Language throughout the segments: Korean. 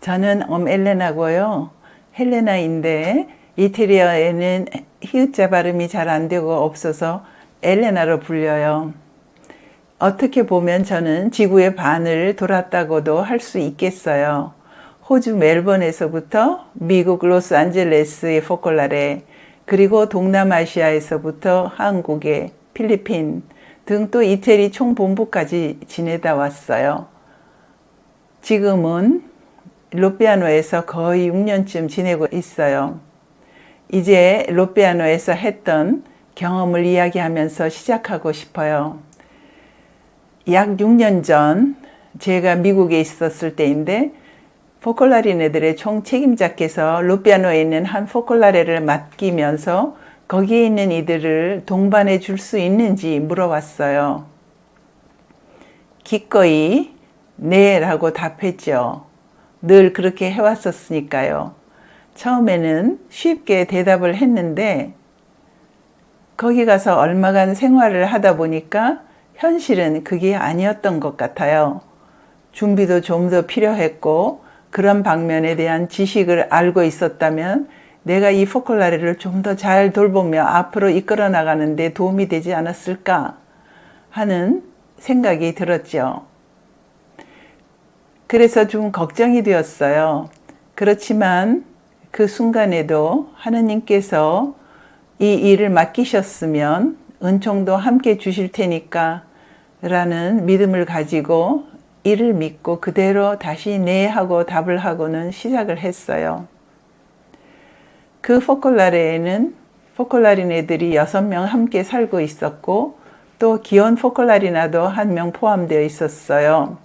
저는 엘레나고요. 헬레나인데 이태리어에는 히읗자 발음이 잘 안 되고 없어서 엘레나로 불려요. 어떻게 보면 저는 지구의 반을 돌았다고도 할 수 있겠어요. 호주 멜번에서부터 미국 로스안젤레스의 포콜라레, 그리고 동남아시아에서부터 한국에, 필리핀 등 또 이태리 총본부까지 지내다 왔어요. 지금은 로피아노에서 거의 6년쯤 지내고 있어요. 이제 로피아노에서 했던 경험을 이야기하면서 시작하고 싶어요. 약 6년 전 제가 미국에 있었을 때인데 포콜라리네들의 총책임자께서 로피아노에 있는 한 포콜라레를 맡기면서 거기에 있는 이들을 동반해 줄 수 있는지 물어봤어요. 기꺼이 네 라고 답했죠. 늘 그렇게 해왔었으니까요. 처음에는 쉽게 대답을 했는데 거기 가서 얼마간 생활을 하다 보니까 현실은 그게 아니었던 것 같아요. 준비도 좀 더 필요했고 그런 방면에 대한 지식을 알고 있었다면 내가 이 포콜라레를 좀 더 잘 돌보며 앞으로 이끌어 나가는 데 도움이 되지 않았을까 하는 생각이 들었죠. 그래서 좀 걱정이 되었어요. 그렇지만 그 순간에도 하느님께서 이 일을 맡기셨으면 은총도 함께 주실 테니까 라는 믿음을 가지고 이를 믿고 그대로 다시 네 하고 답을 하고는 시작을 했어요. 그 포콜라레에는 포콜라리네들이 6명 함께 살고 있었고 또 기혼 포콜라리나도 1명 포함되어 있었어요.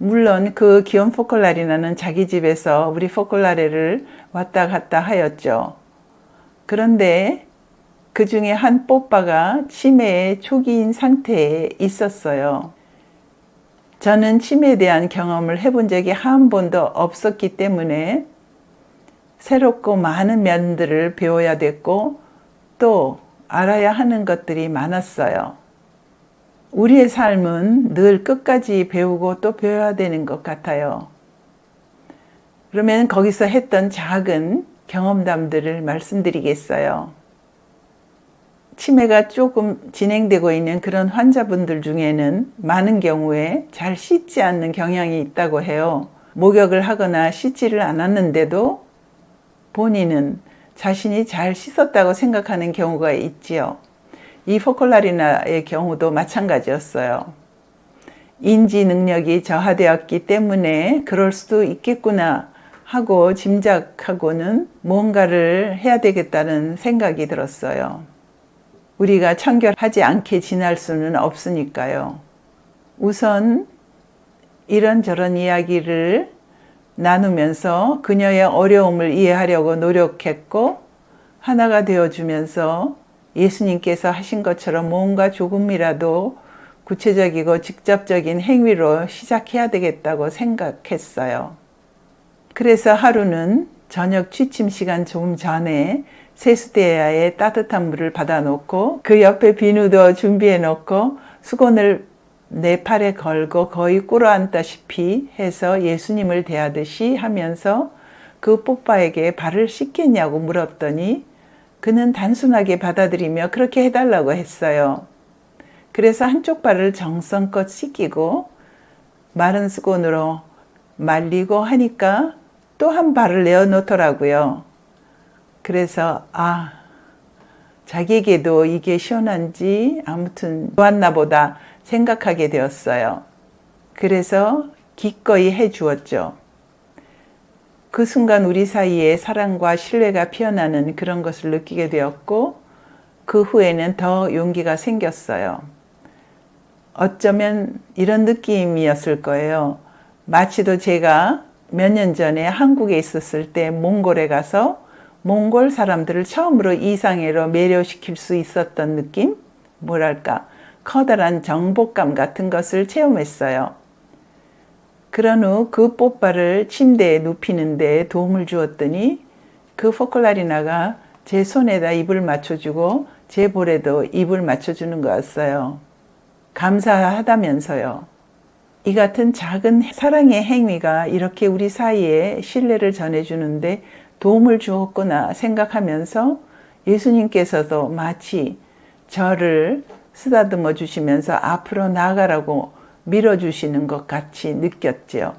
물론 그 기혼 포콜라리나는 자기 집에서 우리 포콜라레를 왔다 갔다 하였죠. 그런데 그 중에 한 뽀빠가 치매의 초기인 상태에 있었어요. 저는 치매에 대한 경험을 해본 적이 한 번도 없었기 때문에 새롭고 많은 면들을 배워야 됐고 또 알아야 하는 것들이 많았어요. 우리의 삶은 늘 끝까지 배우고 또 배워야 되는 것 같아요. 그러면 거기서 했던 작은 경험담들을 말씀드리겠어요. 치매가 조금 진행되고 있는 그런 환자분들 중에는 많은 경우에 잘 씻지 않는 경향이 있다고 해요. 목욕을 하거나 씻지를 않았는데도 본인은 자신이 잘 씻었다고 생각하는 경우가 있지요. 이 포콜라리나의 경우도 마찬가지였어요. 인지 능력이 저하되었기 때문에 그럴 수도 있겠구나 하고 짐작하고는 뭔가를 해야 되겠다는 생각이 들었어요. 우리가 청결하지 않게 지날 수는 없으니까요. 우선 이런저런 이야기를 나누면서 그녀의 어려움을 이해하려고 노력했고 하나가 되어주면서 예수님께서 하신 것처럼 뭔가 조금이라도 구체적이고 직접적인 행위로 시작해야 되겠다고 생각했어요. 그래서 하루는 저녁 취침 시간 좀 전에 세수대야에 따뜻한 물을 받아놓고 그 옆에 비누도 준비해놓고 수건을 내 팔에 걸고 거의 꿇어앉다시피 해서 예수님을 대하듯이 하면서 그 뽀빠에게 발을 씻겠냐고 물었더니 그는 단순하게 받아들이며 그렇게 해달라고 했어요. 그래서 한쪽 발을 정성껏 씻기고 마른 수건으로 말리고 하니까 또 한 발을 내어놓더라고요. 그래서 자기에게도 이게 시원한지 아무튼 좋았나 보다 생각하게 되었어요. 그래서 기꺼이 해주었죠. 그 순간 우리 사이에 사랑과 신뢰가 피어나는 그런 것을 느끼게 되었고 그 후에는 더 용기가 생겼어요. 어쩌면 이런 느낌이었을 거예요. 마치도 제가 몇 년 전에 한국에 있었을 때 몽골에 가서 몽골 사람들을 처음으로 이상해로 매료시킬 수 있었던 느낌? 뭐랄까 커다란 정복감 같은 것을 체험했어요. 그런 후 그 뽀빠를 침대에 눕히는 데 도움을 주었더니 그 포콜라리나가 제 손에다 입을 맞춰주고 제 볼에도 입을 맞춰주는 거였어요. 감사하다면서요. 이 같은 작은 사랑의 행위가 이렇게 우리 사이에 신뢰를 전해주는데 도움을 주었구나 생각하면서 예수님께서도 마치 저를 쓰다듬어 주시면서 앞으로 나아가라고 밀어주시는 것 같이 느꼈죠.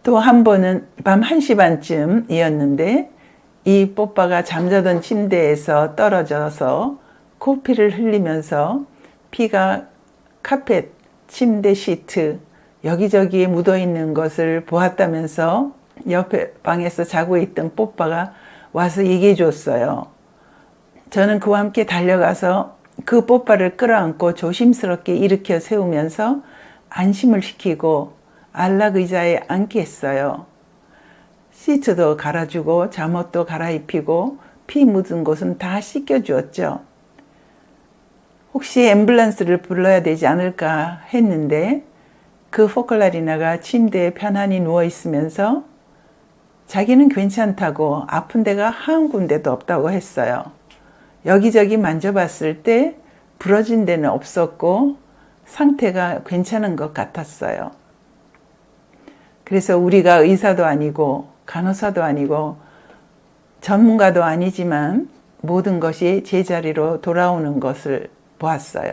또 한 번은 밤 1시 반쯤이었는데 이 뽀빠가 잠자던 침대에서 떨어져서 코피를 흘리면서 피가 카펫, 침대 시트 여기저기에 묻어있는 것을 보았다면서 옆에 방에서 자고 있던 뽀빠가 와서 얘기해 줬어요. 저는 그와 함께 달려가서 그 뽀빠를 끌어안고 조심스럽게 일으켜 세우면서 안심을 시키고 안락 의자에 앉게 했어요. 시트도 갈아주고 잠옷도 갈아입히고 피 묻은 곳은 다 씻겨주었죠. 혹시 앰뷸런스를 불러야 되지 않을까 했는데 그 포클라리나가 침대에 편안히 누워있으면서 자기는 괜찮다고 아픈 데가 한 군데도 없다고 했어요. 여기저기 만져봤을 때 부러진 데는 없었고 상태가 괜찮은 것 같았어요. 그래서 우리가 의사도 아니고 간호사도 아니고 전문가도 아니지만 모든 것이 제자리로 돌아오는 것을 보았어요.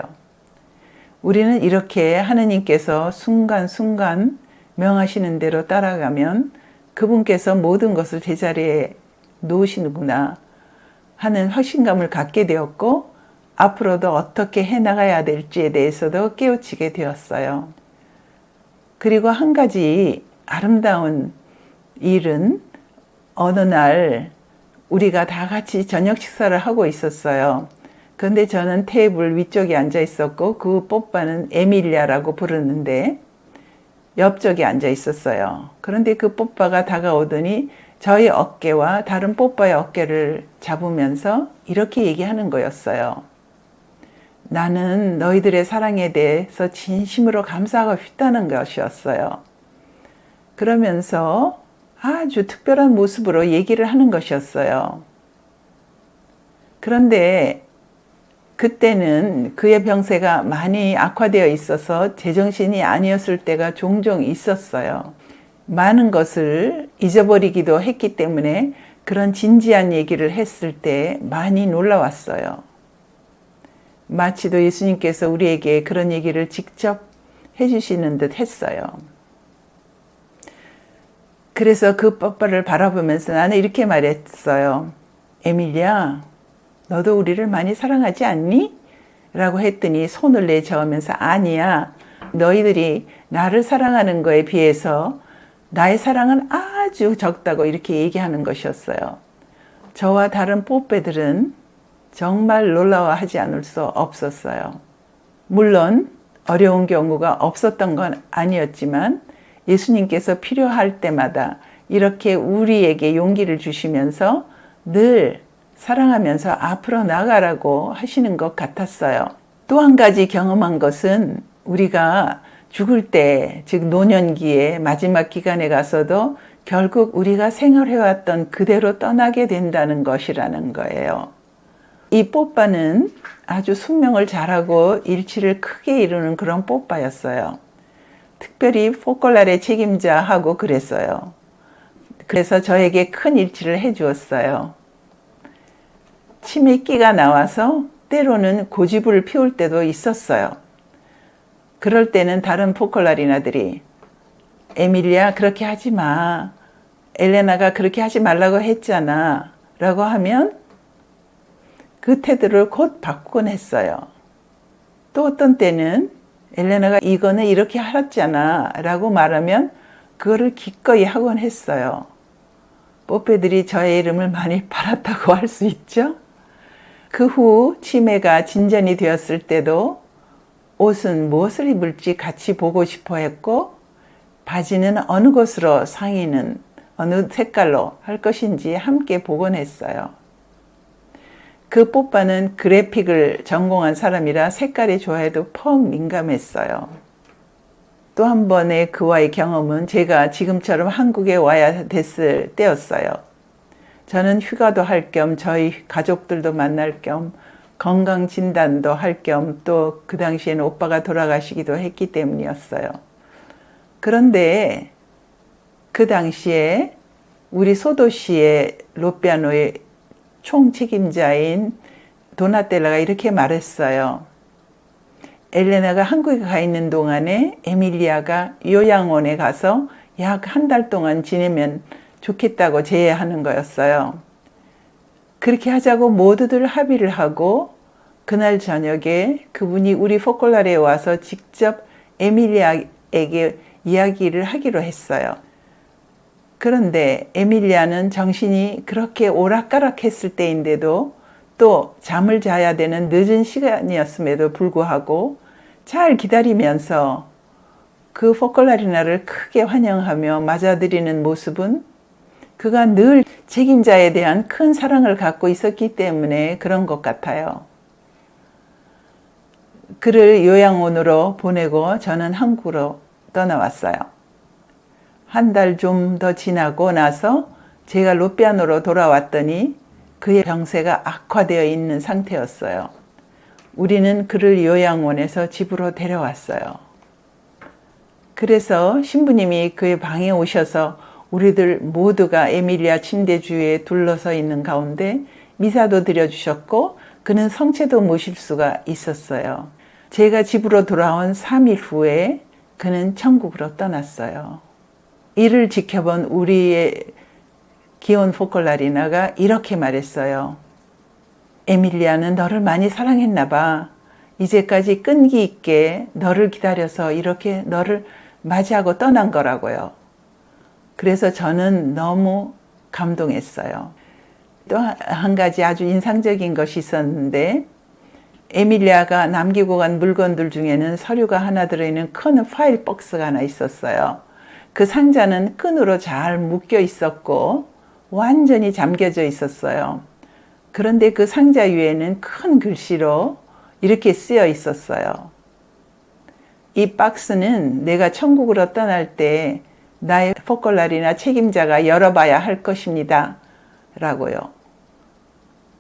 우리는 이렇게 하느님께서 순간순간 명하시는 대로 따라가면 그분께서 모든 것을 제자리에 놓으시는구나 하는 확신감을 갖게 되었고 앞으로도 어떻게 해나가야 될지에 대해서도 깨우치게 되었어요. 그리고 한 가지 아름다운 일은 어느 날 우리가 다 같이 저녁 식사를 하고 있었어요. 그런데 저는 테이블 위쪽에 앉아 있었고 그 뽀빠는 에밀리아라고 부르는데 옆쪽에 앉아 있었어요. 그런데 그 뽀빠가 다가오더니 저희 어깨와 다른 뽀빠의 어깨를 잡으면서 이렇게 얘기하는 거였어요. 나는 너희들의 사랑에 대해서 진심으로 감사하고 싶다는 것이었어요. 그러면서 아주 특별한 모습으로 얘기를 하는 것이었어요. 그런데 그때는 그의 병세가 많이 악화되어 있어서 제정신이 아니었을 때가 종종 있었어요. 많은 것을 잊어버리기도 했기 때문에 그런 진지한 얘기를 했을 때 많이 놀라웠어요. 마치도 예수님께서 우리에게 그런 얘기를 직접 해주시는 듯 했어요. 그래서 그 뽀빠를 바라보면서 나는 이렇게 말했어요. 에밀리야, 너도 우리를 많이 사랑하지 않니? 라고 했더니 손을 내저으면서 아니야. 너희들이 나를 사랑하는 거에 비해서 나의 사랑은 아주 적다고 이렇게 얘기하는 것이었어요. 저와 다른 뽀빼들은 정말 놀라워하지 않을 수 없었어요. 물론 어려운 경우가 없었던 건 아니었지만 예수님께서 필요할 때마다 이렇게 우리에게 용기를 주시면서 늘 사랑하면서 앞으로 나가라고 하시는 것 같았어요. 또 한 가지 경험한 것은 우리가 죽을 때, 즉 노년기에 마지막 기간에 가서도 결국 우리가 생활해왔던 그대로 떠나게 된다는 것이라는 거예요. 이 뽀빠는 아주 숙명을 잘하고 일치를 크게 이루는 그런 뽀빠였어요. 특별히 포콜라레 책임자하고 그랬어요. 그래서 저에게 큰 일치를 해주었어요. 침에 끼가 나와서 때로는 고집을 피울 때도 있었어요. 그럴 때는 다른 포콜라리나들이 에밀리아 그렇게 하지 마. 엘레나가 그렇게 하지 말라고 했잖아. 라고 하면 그 태도를 곧 바꾸곤 했어요. 또 어떤 때는 엘레나가 이거는 이렇게 하랬잖아 라고 말하면 그거를 기꺼이 하곤 했어요. 뽀빼들이 저의 이름을 많이 팔았다고 할 수 있죠. 그 후 치매가 진전이 되었을 때도 옷은 무엇을 입을지 같이 보고 싶어 했고 바지는 어느 곳으로 상의는 어느 색깔로 할 것인지 함께 보곤 했어요. 그 뽀빠는 그래픽을 전공한 사람이라 색깔이 좋아해도 퍽 민감했어요. 또 한 번의 그와의 경험은 제가 지금처럼 한국에 와야 됐을 때였어요. 저는 휴가도 할 겸 저희 가족들도 만날 겸 건강진단도 할 겸 또 그 당시에는 오빠가 돌아가시기도 했기 때문이었어요. 그런데 그 당시에 우리 소도시의 로피아노의 총책임자인 도나텔라가 이렇게 말했어요. 엘레나가 한국에 가 있는 동안에 에밀리아가 요양원에 가서 약 한 달 동안 지내면 좋겠다고 제의하는 거였어요. 그렇게 하자고 모두들 합의를 하고 그날 저녁에 그분이 우리 포콜라레에 와서 직접 에밀리아에게 이야기를 하기로 했어요. 그런데 에밀리아는 정신이 그렇게 오락가락했을 때인데도 또 잠을 자야 되는 늦은 시간이었음에도 불구하고 잘 기다리면서 그 포콜라리나를 크게 환영하며 맞아들이는 모습은 그가 늘 책임자에 대한 큰 사랑을 갖고 있었기 때문에 그런 것 같아요. 그를 요양원으로 보내고 저는 한국으로 떠나왔어요. 한 달 좀 더 지나고 나서 제가 로피아노로 돌아왔더니 그의 병세가 악화되어 있는 상태였어요. 우리는 그를 요양원에서 집으로 데려왔어요. 그래서 신부님이 그의 방에 오셔서 우리들 모두가 에밀리아 침대 주위에 둘러서 있는 가운데 미사도 드려주셨고 그는 성체도 모실 수가 있었어요. 제가 집으로 돌아온 3일 후에 그는 천국으로 떠났어요. 이를 지켜본 우리의 기온 포콜라리나가 이렇게 말했어요. 에밀리아는 너를 많이 사랑했나 봐. 이제까지 끈기 있게 너를 기다려서 이렇게 너를 맞이하고 떠난 거라고요. 그래서 저는 너무 감동했어요. 또 한 가지 아주 인상적인 것이 있었는데 에밀리아가 남기고 간 물건들 중에는 서류가 하나 들어있는 큰 파일 박스가 하나 있었어요. 그 상자는 끈으로 잘 묶여 있었고 완전히 잠겨져 있었어요. 그런데 그 상자 위에는 큰 글씨로 이렇게 쓰여 있었어요. 이 박스는 내가 천국으로 떠날 때 나의 포콜라리나 책임자가 열어봐야 할 것입니다. 라고요.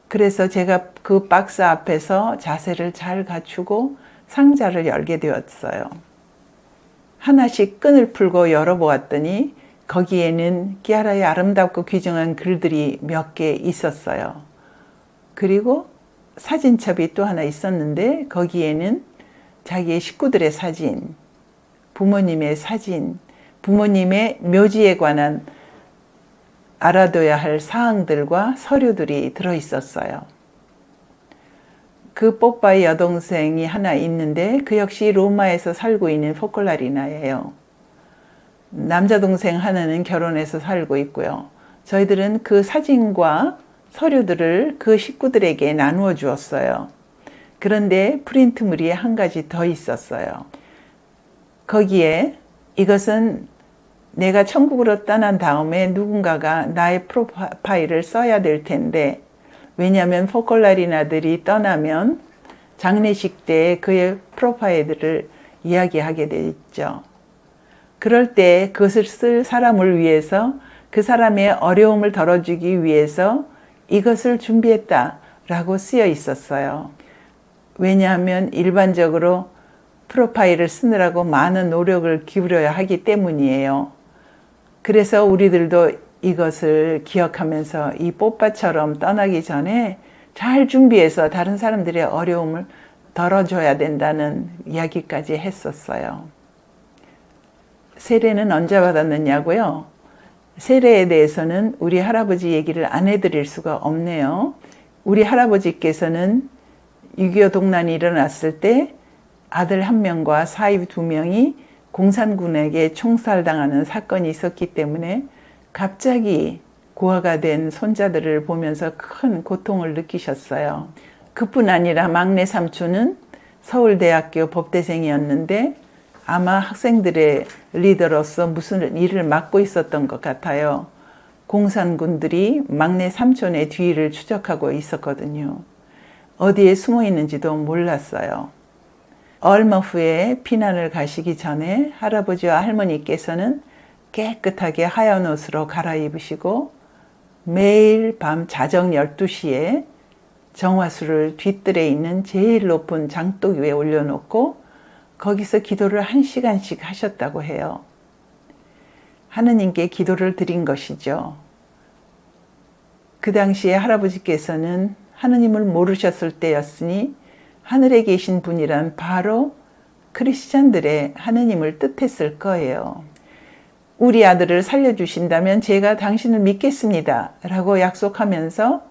그래서 제가 그 박스 앞에서 자세를 잘 갖추고 상자를 열게 되었어요. 하나씩 끈을 풀고 열어보았더니 거기에는 키아라의 아름답고 귀중한 글들이 몇 개 있었어요. 그리고 사진첩이 또 하나 있었는데 거기에는 자기의 식구들의 사진, 부모님의 사진, 부모님의 묘지에 관한 알아둬야 할 사항들과 서류들이 들어있었어요. 그 뽀빠의 여동생이 하나 있는데 그 역시 로마에서 살고 있는 포콜라리나예요. 남자 동생 하나는 결혼해서 살고 있고요. 저희들은 그 사진과 서류들을 그 식구들에게 나누어 주었어요. 그런데 프린트물이 한 가지 더 있었어요. 거기에 이것은 내가 천국으로 떠난 다음에 누군가가 나의 프로파일을 써야 될 텐데 왜냐하면 포콜라리나들이 떠나면 장례식 때 그의 프로파일들을 이야기하게 되죠. 그럴 때 그것을 쓸 사람을 위해서 그 사람의 어려움을 덜어주기 위해서 이것을 준비했다라고 쓰여 있었어요. 왜냐하면 일반적으로 프로파일을 쓰느라고 많은 노력을 기울여야 하기 때문이에요. 그래서 우리들도 이것을 기억하면서 이 뽀빠처럼 떠나기 전에 잘 준비해서 다른 사람들의 어려움을 덜어줘야 된다는 이야기까지 했었어요. 세례는 언제 받았느냐고요? 세례에 대해서는 우리 할아버지 얘기를 안 해드릴 수가 없네요. 우리 할아버지께서는 6.25 동란이 일어났을 때 아들 1명과 사위 2명이 공산군에게 총살당하는 사건이 있었기 때문에 갑자기 고아가 된 손자들을 보면서 큰 고통을 느끼셨어요. 그뿐 아니라 막내 삼촌은 서울대학교 법대생이었는데 아마 학생들의 리더로서 무슨 일을 맡고 있었던 것 같아요. 공산군들이 막내 삼촌의 뒤를 추적하고 있었거든요. 어디에 숨어 있는지도 몰랐어요. 얼마 후에 피난을 가시기 전에 할아버지와 할머니께서는 깨끗하게 하얀 옷으로 갈아입으시고 매일 밤 자정 12시에 정화수를 뒷뜰에 있는 제일 높은 장독 위에 올려놓고 거기서 기도를 1시간씩 하셨다고 해요. 하느님께 기도를 드린 것이죠. 그 당시에 할아버지께서는 하느님을 모르셨을 때였으니 하늘에 계신 분이란 바로 크리스찬들의 하느님을 뜻했을 거예요. 우리 아들을 살려주신다면 제가 당신을 믿겠습니다 라고 약속하면서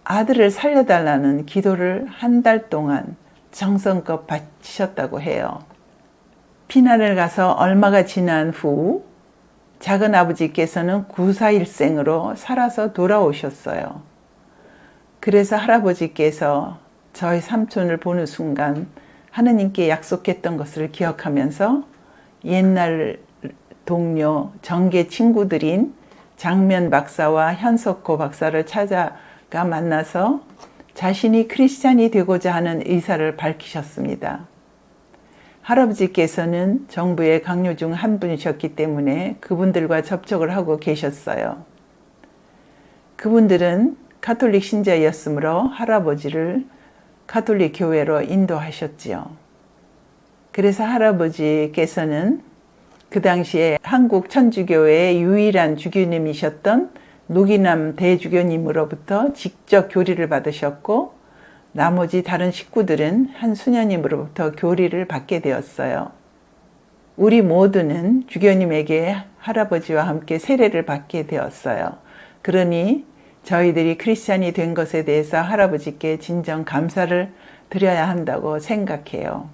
아들을 살려달라는 기도를 한 달 동안 정성껏 바치셨다고 해요. 피난을 가서 얼마가 지난 후 작은 아버지께서는 구사일생으로 살아서 돌아오셨어요. 그래서 할아버지께서 저희 삼촌을 보는 순간 하느님께 약속했던 것을 기억하면서 옛날 동료, 정계 친구들인 장면 박사와 현석호 박사를 찾아가 만나서 자신이 크리스찬이 되고자 하는 의사를 밝히셨습니다. 할아버지께서는 정부의 강요 중 한 분이셨기 때문에 그분들과 접촉을 하고 계셨어요. 그분들은 가톨릭 신자였으므로 할아버지를 가톨릭 교회로 인도하셨지요. 그래서 할아버지께서는 그 당시에 한국 천주교회의 유일한 주교님이셨던 노기남 대주교님으로부터 직접 교리를 받으셨고 나머지 다른 식구들은 한 수녀님으로부터 교리를 받게 되었어요. 우리 모두는 주교님에게 할아버지와 함께 세례를 받게 되었어요. 그러니 저희들이 크리스찬이 된 것에 대해서 할아버지께 진정 감사를 드려야 한다고 생각해요.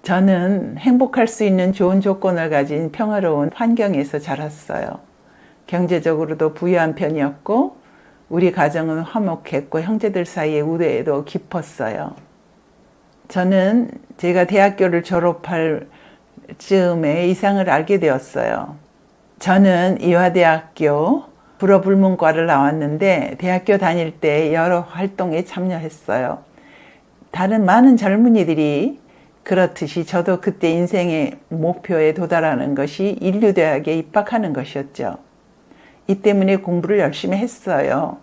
저는 행복할 수 있는 좋은 조건을 가진 평화로운 환경에서 자랐어요. 경제적으로도 부유한 편이었고 우리 가정은 화목했고 형제들 사이의 우애도 깊었어요. 저는 제가 대학교를 졸업할 즈음에 이상을 알게 되었어요. 저는 이화대학교 불어불문과를 나왔는데 대학교 다닐 때 여러 활동에 참여했어요. 다른 많은 젊은이들이 그렇듯이 저도 그때 인생의 목표에 도달하는 것이 인류대학에 입학하는 것이었죠. 이 때문에 공부를 열심히 했어요.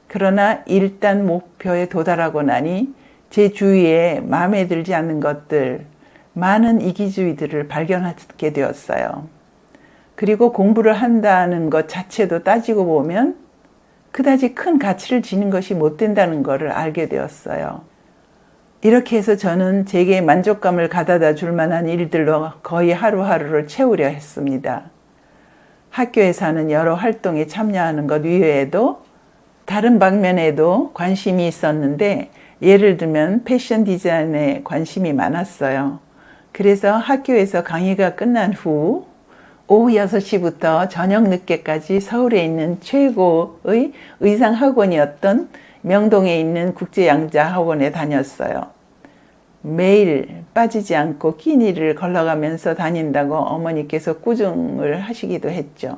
그러나 일단 목표에 도달하고 나니 제 주위에 마음에 들지 않는 것들, 많은 이기주의들을 발견하게 되었어요. 그리고 공부를 한다는 것 자체도 따지고 보면 그다지 큰 가치를 지닌 것이 못 된다는 것을 알게 되었어요. 이렇게 해서 저는 제게 만족감을 가져다 줄 만한 일들로 거의 하루하루를 채우려 했습니다. 학교에서 하는 여러 활동에 참여하는 것 이외에도 다른 방면에도 관심이 있었는데 예를 들면 패션 디자인에 관심이 많았어요. 그래서 학교에서 강의가 끝난 후 오후 6시부터 저녁 늦게까지 서울에 있는 최고의 의상 학원이었던 명동에 있는 국제양자학원에 다녔어요. 매일 빠지지 않고 끼니를 걸러가면서 다닌다고 어머니께서 꾸중을 하시기도 했죠.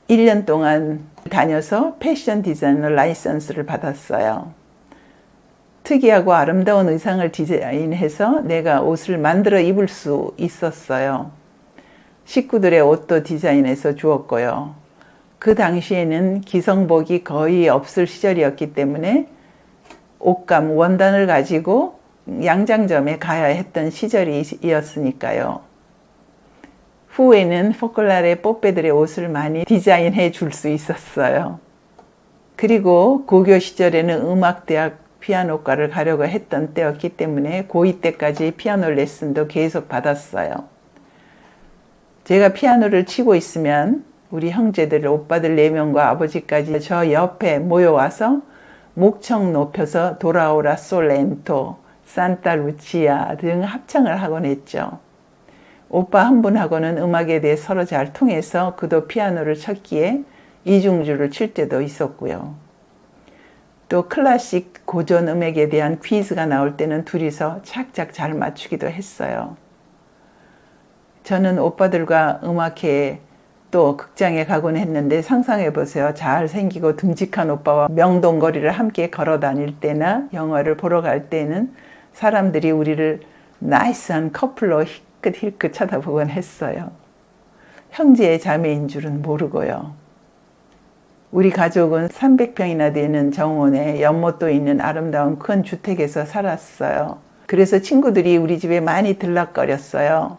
1년 동안 다녀서 패션 디자이너 라이선스를 받았어요. 특이하고 아름다운 의상을 디자인해서 내가 옷을 만들어 입을 수 있었어요. 식구들의 옷도 디자인해서 주었고요. 그 당시에는 기성복이 거의 없을 시절이었기 때문에 옷감 원단을 가지고 양장점에 가야 했던 시절이었으니까요. 후에는 포클라레 뽀빼들의 옷을 많이 디자인해 줄 수 있었어요. 그리고 고교 시절에는 음악대학 피아노과를 가려고 했던 때였기 때문에 고2 때까지 피아노 레슨도 계속 받았어요. 제가 피아노를 치고 있으면 우리 형제들, 오빠들 4명과 아버지까지 저 옆에 모여와서 목청 높여서 도라오라 솔렌토, 산타 루치아 등 합창을 하곤 했죠. 오빠 한 분하고는 음악에 대해 서로 잘 통해서 그도 피아노를 쳤기에 이중주를 칠 때도 있었고요. 또 클래식 고전 음악에 대한 퀴즈가 나올 때는 둘이서 착착 잘 맞추기도 했어요. 저는 오빠들과 음악회에 또 극장에 가곤 했는데 상상해 보세요. 잘생기고 듬직한 오빠와 명동거리를 함께 걸어 다닐 때나 영화를 보러 갈 때는 사람들이 우리를 나이스한 커플로 힐끗힐끗 쳐다보곤 했어요. 형제의 자매인 줄은 모르고요. 우리 가족은 300평이나 되는 정원에 연못도 있는 아름다운 큰 주택에서 살았어요. 그래서 친구들이 우리 집에 많이 들락거렸어요.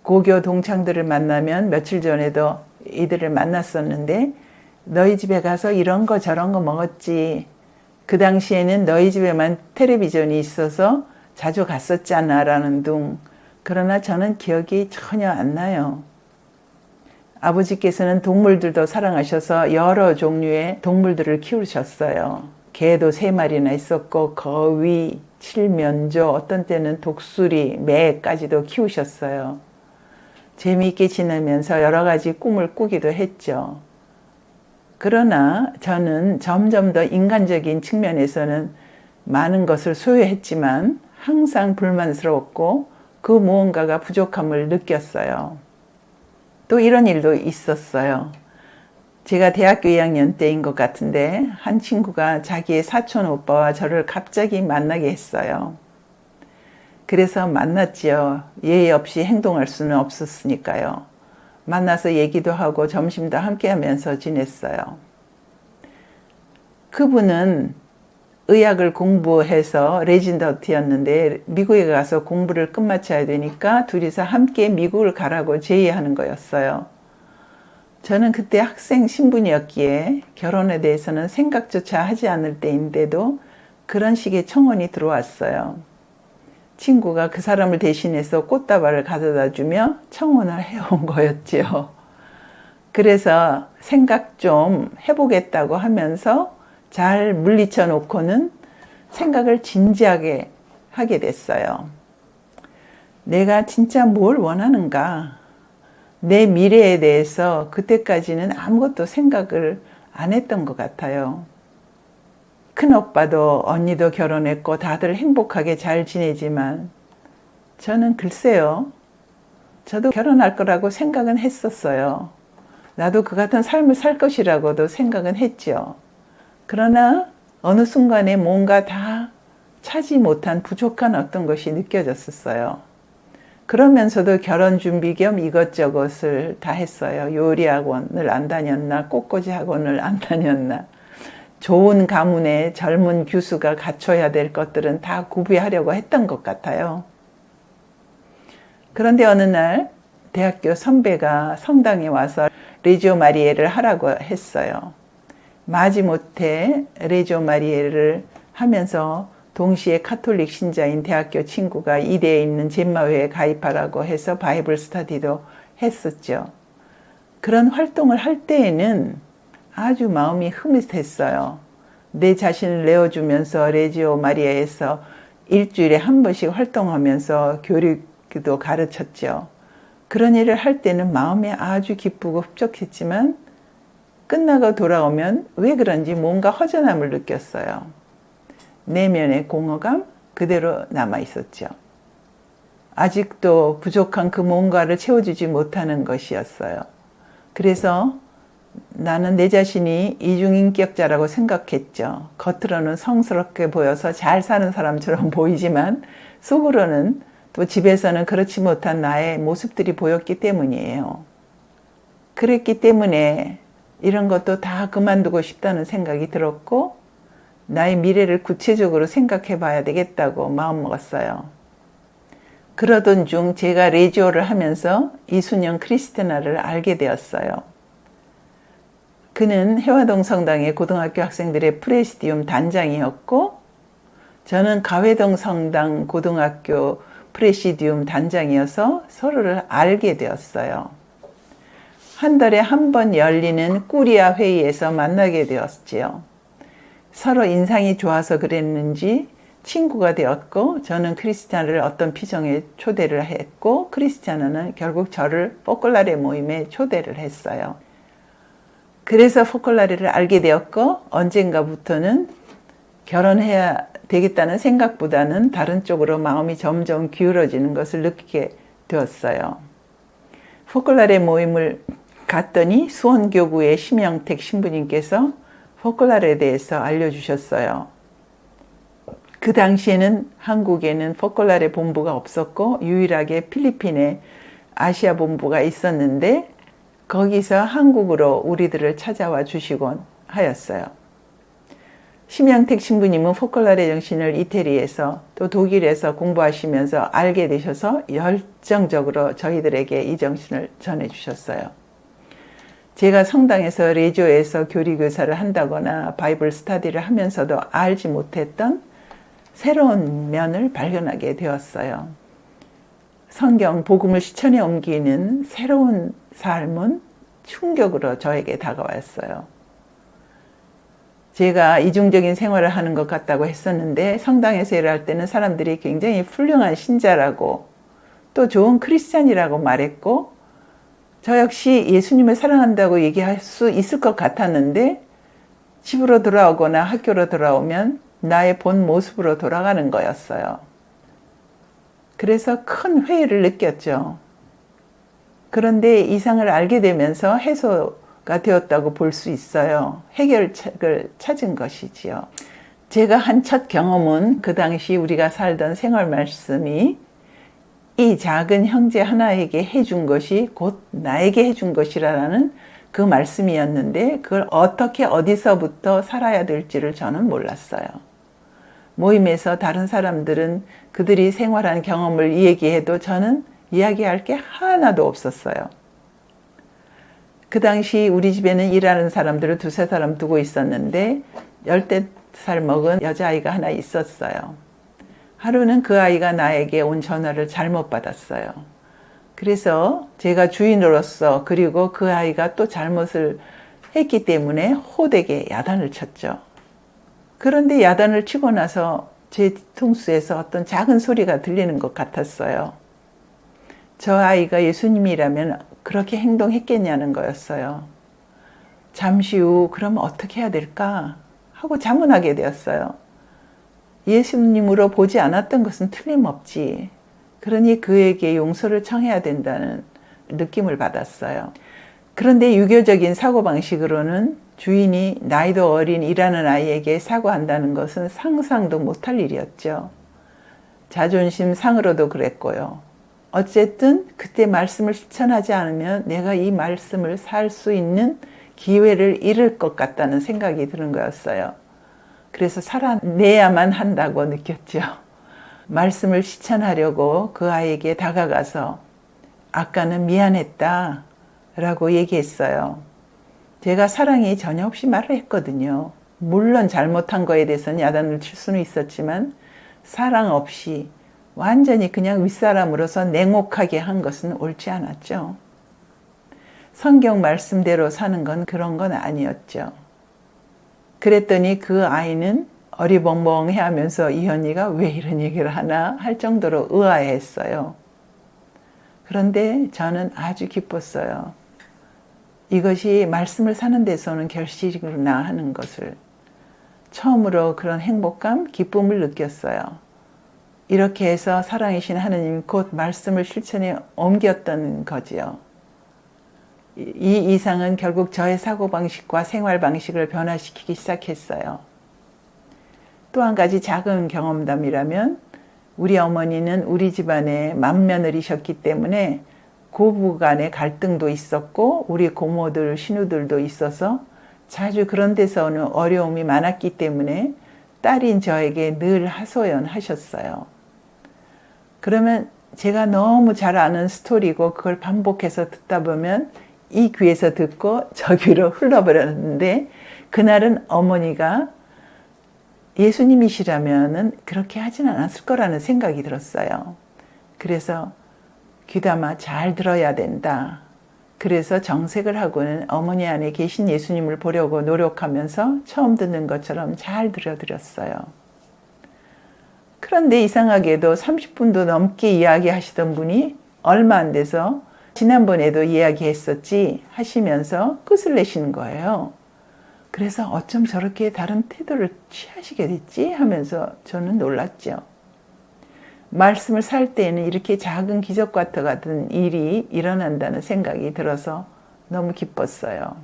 고교 동창들을 만나면 며칠 전에도 이들을 만났었는데 너희 집에 가서 이런 거 저런 거 먹었지. 그 당시에는 너희 집에만 텔레비전이 있어서 자주 갔었잖아 라는 둥. 그러나 저는 기억이 전혀 안 나요. 아버지께서는 동물들도 사랑하셔서 여러 종류의 동물들을 키우셨어요. 개도 3마리나 있었고 거위, 칠면조, 어떤 때는 독수리, 매까지도 키우셨어요. 재미있게 지내면서 여러 가지 꿈을 꾸기도 했죠. 그러나 저는 점점 더 인간적인 측면에서는 많은 것을 소유했지만 항상 불만스러웠고 그 무언가가 부족함을 느꼈어요. 또 이런 일도 있었어요. 제가 대학교 2학년 때인 것 같은데 한 친구가 자기의 사촌 오빠와 저를 갑자기 만나게 했어요. 그래서 만났지요. 예의 없이 행동할 수는 없었으니까요. 만나서 얘기도 하고 점심도 함께 하면서 지냈어요. 그분은 의학을 공부해서 레지던트였는데 미국에 가서 공부를 끝마쳐야 되니까 둘이서 함께 미국을 가라고 제의하는 거였어요. 저는 그때 학생 신분이었기에 결혼에 대해서는 생각조차 하지 않을 때인데도 그런 식의 청혼이 들어왔어요. 친구가 그 사람을 대신해서 꽃다발을 가져다 주며 청혼을 해온 거였지요. 그래서 생각 좀 해보겠다고 하면서 잘 물리쳐 놓고는 생각을 진지하게 하게 됐어요. 내가 진짜 뭘 원하는가? 내 미래에 대해서 그때까지는 아무것도 생각을 안 했던 것 같아요. 큰오빠도 언니도 결혼했고 다들 행복하게 잘 지내지만 저는 글쎄요. 저도 결혼할 거라고 생각은 했었어요. 나도 그 같은 삶을 살 것이라고도 생각은 했죠. 그러나 어느 순간에 뭔가 다 차지 못한 부족한 어떤 것이 느껴졌었어요. 그러면서도 결혼 준비 겸 이것저것을 다 했어요. 요리 학원을 안 다녔나, 꽃꽂이 학원을 안 다녔나. 좋은 가문에 젊은 교수가 갖춰야 될 것들은 다 구비하려고 했던 것 같아요. 그런데 어느 날 대학교 선배가 성당에 와서 레지오 마리에를 하라고 했어요. 마지못해 레지오 마리에를 하면서 동시에 카톨릭 신자인 대학교 친구가 이대에 있는 젬마회에 가입하라고 해서 바이블 스터디도 했었죠. 그런 활동을 할 때에는 아주 마음이 흐뭇했어요. 내 자신을 내어주면서 레지오 마리아에서 일주일에 한 번씩 활동하면서 교리도 가르쳤죠. 그런 일을 할 때는 마음이 아주 기쁘고 흡족했지만 끝나고 돌아오면 왜 그런지 뭔가 허전함을 느꼈어요. 내면의 공허감 그대로 남아 있었죠. 아직도 부족한 그 뭔가를 채워주지 못하는 것이었어요. 그래서 나는 내 자신이 이중인격자라고 생각했죠. 겉으로는 성스럽게 보여서 잘 사는 사람처럼 보이지만 속으로는 또 집에서는 그렇지 못한 나의 모습들이 보였기 때문이에요. 그랬기 때문에 이런 것도 다 그만두고 싶다는 생각이 들었고 나의 미래를 구체적으로 생각해 봐야 되겠다고 마음먹었어요. 그러던 중 제가 레지오를 하면서 이순영 크리스티나를 알게 되었어요. 그는 해화동 성당의 고등학교 학생들의 프레시디움 단장이었고 저는 가회동 성당 고등학교 프레시디움 단장이어서 서로를 알게 되었어요. 한 달에 한 번 열리는 꾸리아 회의에서 만나게 되었지요. 서로 인상이 좋아서 그랬는지 친구가 되었고 저는 크리스티아나를 어떤 피정에 초대를 했고 크리스티아나는 결국 저를 포콜라레 모임에 초대를 했어요. 그래서 포콜라레를 알게 되었고 언젠가부터는 결혼해야 되겠다는 생각보다는 다른 쪽으로 마음이 점점 기울어지는 것을 느끼게 되었어요. 포콜라레 모임을 갔더니 수원교구의 심영택 신부님께서 포콜라레에 대해서 알려주셨어요. 그 당시에는 한국에는 포콜라레 본부가 없었고 유일하게 필리핀에 아시아 본부가 있었는데 거기서 한국으로 우리들을 찾아와 주시곤 하였어요. 심양택 신부님은 포컬라레 정신을 이태리에서 또 독일에서 공부하시면서 알게 되셔서 열정적으로 저희들에게 이 정신을 전해주셨어요. 제가 성당에서 레조에서 교리교사를 한다거나 바이블 스터디를 하면서도 알지 못했던 새로운 면을 발견하게 되었어요. 성경, 복음을 실천에 옮기는 새로운 삶은 충격으로 저에게 다가왔어요. 제가 이중적인 생활을 하는 것 같다고 했었는데 성당에서 일할 때는 사람들이 굉장히 훌륭한 신자라고 또 좋은 크리스찬이라고 말했고 저 역시 예수님을 사랑한다고 얘기할 수 있을 것 같았는데 집으로 돌아오거나 학교로 돌아오면 나의 본 모습으로 돌아가는 거였어요. 그래서 큰 회의를 느꼈죠. 그런데 이상을 알게 되면서 해소가 되었다고 볼 수 있어요. 해결책을 찾은 것이지요. 제가 한 첫 경험은 그 당시 우리가 살던 생활 말씀이 이 작은 형제 하나에게 해준 것이 곧 나에게 해준 것이라는 그 말씀이었는데 그걸 어떻게 어디서부터 살아야 될지를 저는 몰랐어요. 모임에서 다른 사람들은 그들이 생활한 경험을 얘기해도 저는 이야기할 게 하나도 없었어요. 그 당시 우리 집에는 일하는 사람들을 두세 사람 두고 있었는데 10살 먹은 여자아이가 하나 있었어요. 하루는 그 아이가 나에게 온 전화를 잘못 받았어요. 그래서 제가 주인으로서 그리고 그 아이가 또 잘못을 했기 때문에 호되게 야단을 쳤죠. 그런데 야단을 치고 나서 제 뒤통수에서 어떤 작은 소리가 들리는 것 같았어요. 저 아이가 예수님이라면 그렇게 행동했겠냐는 거였어요. 잠시 후 그럼 어떻게 해야 될까 하고 자문하게 되었어요. 예수님으로 보지 않았던 것은 틀림없지. 그러니 그에게 용서를 청해야 된다는 느낌을 받았어요. 그런데 유교적인 사고방식으로는 주인이 나이도 어린 일하는 아이에게 사과한다는 것은 상상도 못할 일이었죠. 자존심 상으로도 그랬고요. 어쨌든 그때 말씀을 실천하지 않으면 내가 이 말씀을 살 수 있는 기회를 잃을 것 같다는 생각이 드는 거였어요. 그래서 살아내야만 한다고 느꼈죠. 말씀을 실천하려고 그 아이에게 다가가서 아까는 미안했다 라고 얘기했어요. 제가 사랑이 전혀 없이 말을 했거든요. 물론 잘못한 거에 대해서는 야단을 칠 수는 있었지만 사랑 없이 완전히 그냥 윗사람으로서 냉혹하게 한 것은 옳지 않았죠. 성경 말씀대로 사는 건 그런 건 아니었죠. 그랬더니 그 아이는 어리벙벙해 하면서 이 언니가 왜 이런 얘기를 하나 할 정도로 의아해했어요. 그런데 저는 아주 기뻤어요. 이것이 말씀을 사는 데서는 결실이구나 하는 것을 처음으로 그런 행복감, 기쁨을 느꼈어요. 이렇게 해서 사랑이신 하느님이 곧 말씀을 실천에 옮겼던 거지요. 이 이상은 결국 저의 사고방식과 생활방식을 변화시키기 시작했어요. 또 한 가지 작은 경험담이라면 우리 어머니는 우리 집안의 맏며느리셨기 때문에 고부 간의 갈등도 있었고 우리 고모들, 신우들도 있어서 자주 그런 데서 오는 어려움이 많았기 때문에 딸인 저에게 늘 하소연하셨어요. 그러면 제가 너무 잘 아는 스토리고 그걸 반복해서 듣다 보면 이 귀에서 듣고 저 귀로 흘러버렸는데 그날은 어머니가 예수님이시라면은 그렇게 하진 않았을 거라는 생각이 들었어요. 그래서 귀담아 잘 들어야 된다. 그래서 정색을 하고는 어머니 안에 계신 예수님을 보려고 노력하면서 처음 듣는 것처럼 잘 들려드렸어요. 그런데 이상하게도 30분도 넘게 이야기하시던 분이 얼마 안 돼서 지난번에도 이야기했었지 하시면서 끝을 내시는 거예요. 그래서 어쩜 저렇게 다른 태도를 취하시게 됐지 하면서 저는 놀랐죠. 말씀을 살 때에는 이렇게 작은 기적과 같은 일이 일어난다는 생각이 들어서 너무 기뻤어요.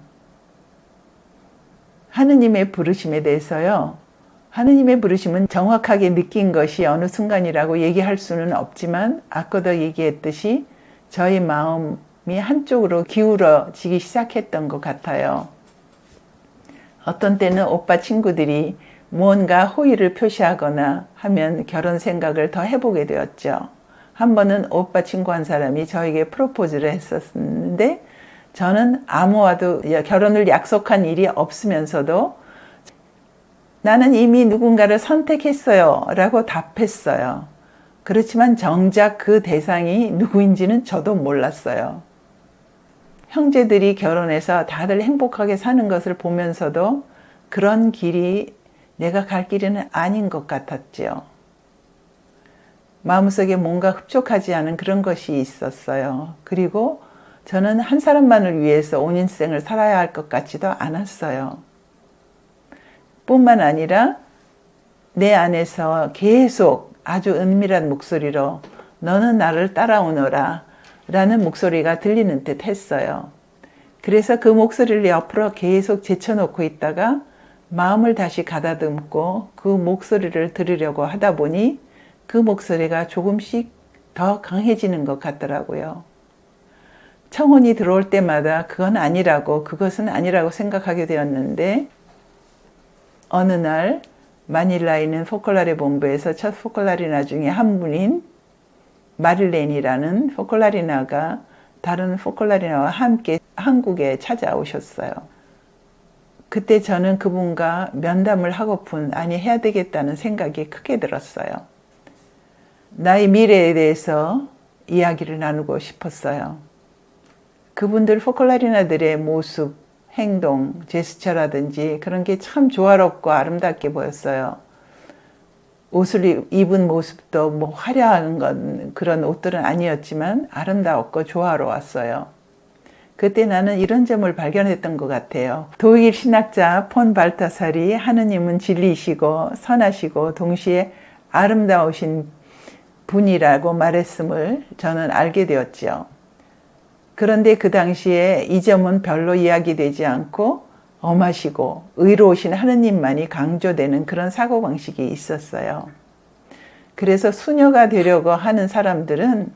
하느님의 부르심에 대해서요. 하느님의 부르심은 정확하게 느낀 것이 어느 순간이라고 얘기할 수는 없지만 아까도 얘기했듯이 저희 마음이 한쪽으로 기울어지기 시작했던 것 같아요. 어떤 때는 오빠 친구들이 무언가 호의를 표시하거나 하면 결혼 생각을 더 해보게 되었죠. 한 번은 오빠 친구 한 사람이 저에게 프로포즈를 했었는데 저는 아무와도 결혼을 약속한 일이 없으면서도 나는 이미 누군가를 선택했어요 라고 답했어요. 그렇지만 정작 그 대상이 누구인지는 저도 몰랐어요. 형제들이 결혼해서 다들 행복하게 사는 것을 보면서도 그런 길이 내가 갈 길은 아닌 것 같았지요. 마음속에 뭔가 흡족하지 않은 그런 것이 있었어요. 그리고 저는 한 사람만을 위해서 온 인생을 살아야 할 것 같지도 않았어요. 뿐만 아니라 내 안에서 계속 아주 은밀한 목소리로 너는 나를 따라오너라 라는 목소리가 들리는 듯 했어요. 그래서 그 목소리를 옆으로 계속 제쳐놓고 있다가 마음을 다시 가다듬고 그 목소리를 들으려고 하다 보니 그 목소리가 조금씩 더 강해지는 것 같더라고요. 청혼이 들어올 때마다 그것은 아니라고 생각하게 되었는데 어느 날 마닐라에 있는 포콜라레 본부에서 첫 포콜라리나 중에 한 분인 마릴렌이라는 포콜라리나가 다른 포콜라리나와 함께 한국에 찾아오셨어요. 그때 저는 그분과 면담을 해야 되겠다는 생각이 크게 들었어요. 나의 미래에 대해서 이야기를 나누고 싶었어요. 그분들 포콜라리나들의 모습, 행동, 제스처라든지 그런 게 참 조화롭고 아름답게 보였어요. 옷을 입은 모습도 뭐 화려한 그런 옷들은 아니었지만 아름다웠고 조화로웠어요. 그때 나는 이런 점을 발견했던 것 같아요. 독일 신학자 폰 발타살이 하느님은 진리이시고 선하시고 동시에 아름다우신 분이라고 말했음을 저는 알게 되었죠. 그런데 그 당시에 이 점은 별로 이야기되지 않고 엄하시고 의로우신 하느님만이 강조되는 그런 사고방식이 있었어요. 그래서 수녀가 되려고 하는 사람들은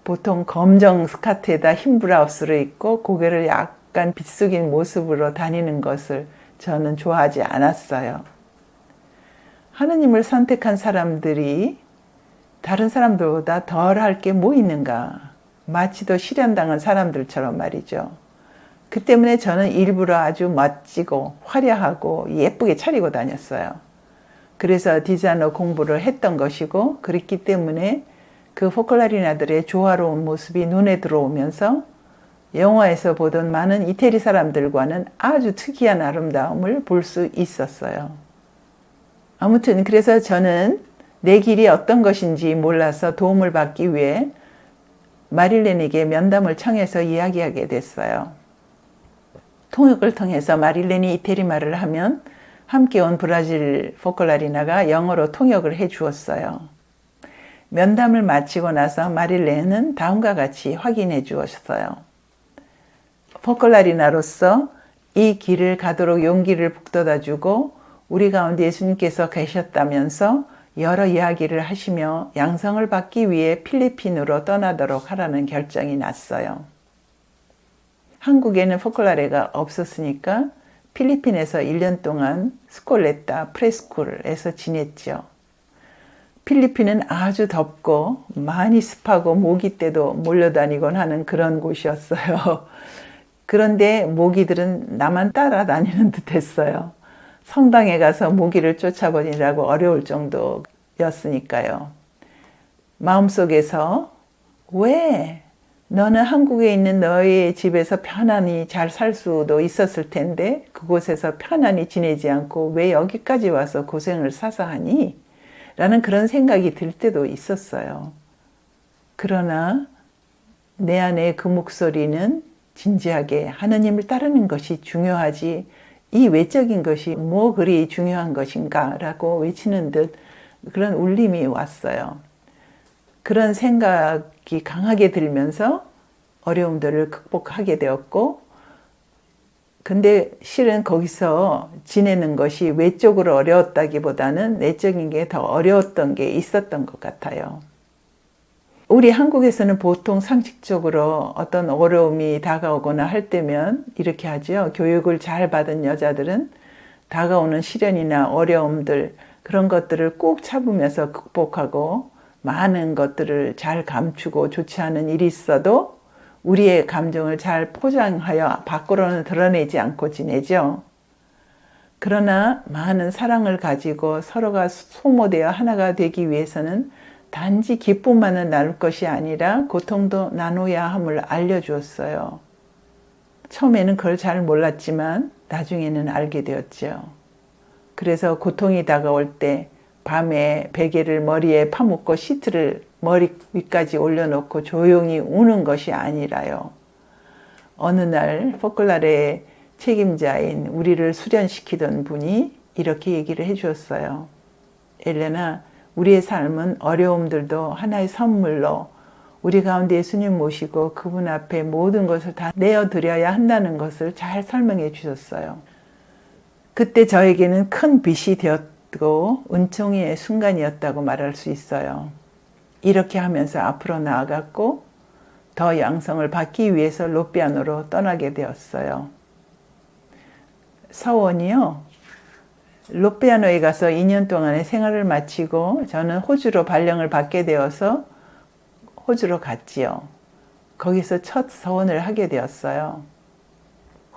보통 검정 스커트에다 흰 브라우스를 입고 고개를 약간 빗숙인 모습으로 다니는 것을 저는 좋아하지 않았어요. 하느님을 선택한 사람들이 다른 사람들보다 덜 할 게 뭐 있는가? 마치 더 실현당한 사람들처럼 말이죠. 그 때문에 저는 일부러 아주 멋지고 화려하고 예쁘게 차리고 다녔어요. 그래서 디자이너 공부를 했던 것이고 그렇기 때문에 그 포콜라리나들의 조화로운 모습이 눈에 들어오면서 영화에서 보던 많은 이태리 사람들과는 아주 특이한 아름다움을 볼 수 있었어요. 아무튼 그래서 저는 내 길이 어떤 것인지 몰라서 도움을 받기 위해 마릴렌에게 면담을 청해서 이야기하게 됐어요. 통역을 통해서 마릴렌이 이태리 말을 하면 함께 온 브라질 포콜라리나가 영어로 통역을 해 주었어요. 면담을 마치고 나서 마릴렌은 다음과 같이 확인해 주었어요. 포콜라리나로서 이 길을 가도록 용기를 북돋아 주고 우리 가운데 예수님께서 계셨다면서 여러 이야기를 하시며 양성을 받기 위해 필리핀으로 떠나도록 하라는 결정이 났어요. 한국에는 포콜라레가 없었으니까 필리핀에서 1년 동안 스콜레타 프레스쿨에서 지냈죠. 필리핀은 아주 덥고 많이 습하고 모기떼도 몰려다니곤 하는 그런 곳이었어요. 그런데 모기들은 나만 따라다니는 듯 했어요. 성당에 가서 모기를 쫓아버리라고 어려울 정도였으니까요. 마음속에서 왜 너는 한국에 있는 너의 집에서 편안히 잘 살 수도 있었을 텐데 그곳에서 편안히 지내지 않고 왜 여기까지 와서 고생을 사서 하니? 라는 그런 생각이 들 때도 있었어요. 그러나 내 안에 그 목소리는 진지하게 하느님을 따르는 것이 중요하지 이 외적인 것이 뭐 그리 중요한 것인가 라고 외치는 듯 그런 울림이 왔어요. 그런 생각이 강하게 들면서 어려움들을 극복하게 되었고 근데 실은 거기서 지내는 것이 외적으로 어려웠다기보다는 내적인 게 더 어려웠던 게 있었던 것 같아요. 우리 한국에서는 보통 상식적으로 어떤 어려움이 다가오거나 할 때면 이렇게 하죠. 교육을 잘 받은 여자들은 다가오는 시련이나 어려움들, 그런 것들을 꼭 참으면서 극복하고 많은 것들을 잘 감추고 좋지 않은 일이 있어도 우리의 감정을 잘 포장하여 밖으로는 드러내지 않고 지내죠. 그러나 많은 사랑을 가지고 서로가 소모되어 하나가 되기 위해서는 단지 기쁨만은 나눌 것이 아니라 고통도 나눠야 함을 알려주었어요. 처음에는 그걸 잘 몰랐지만 나중에는 알게 되었죠. 그래서 고통이 다가올 때 밤에 베개를 머리에 파묻고 시트를 머리 위까지 올려놓고 조용히 우는 것이 아니라요. 어느 날 포클라레의 책임자인 우리를 수련시키던 분이 이렇게 얘기를 해주었어요. 엘레나, 우리의 삶은 어려움들도 하나의 선물로 우리 가운데 예수님 모시고 그분 앞에 모든 것을 다 내어드려야 한다는 것을 잘 설명해 주셨어요. 그때 저에게는 큰 빛이 되었고 은총의 순간이었다고 말할 수 있어요. 이렇게 하면서 앞으로 나아갔고 더 양성을 받기 위해서 로피아노로 떠나게 되었어요. 서원이요. 로피아노에 가서 2년 동안의 생활을 마치고 저는 호주로 발령을 받게 되어서 호주로 갔지요. 거기서 첫 서원을 하게 되었어요.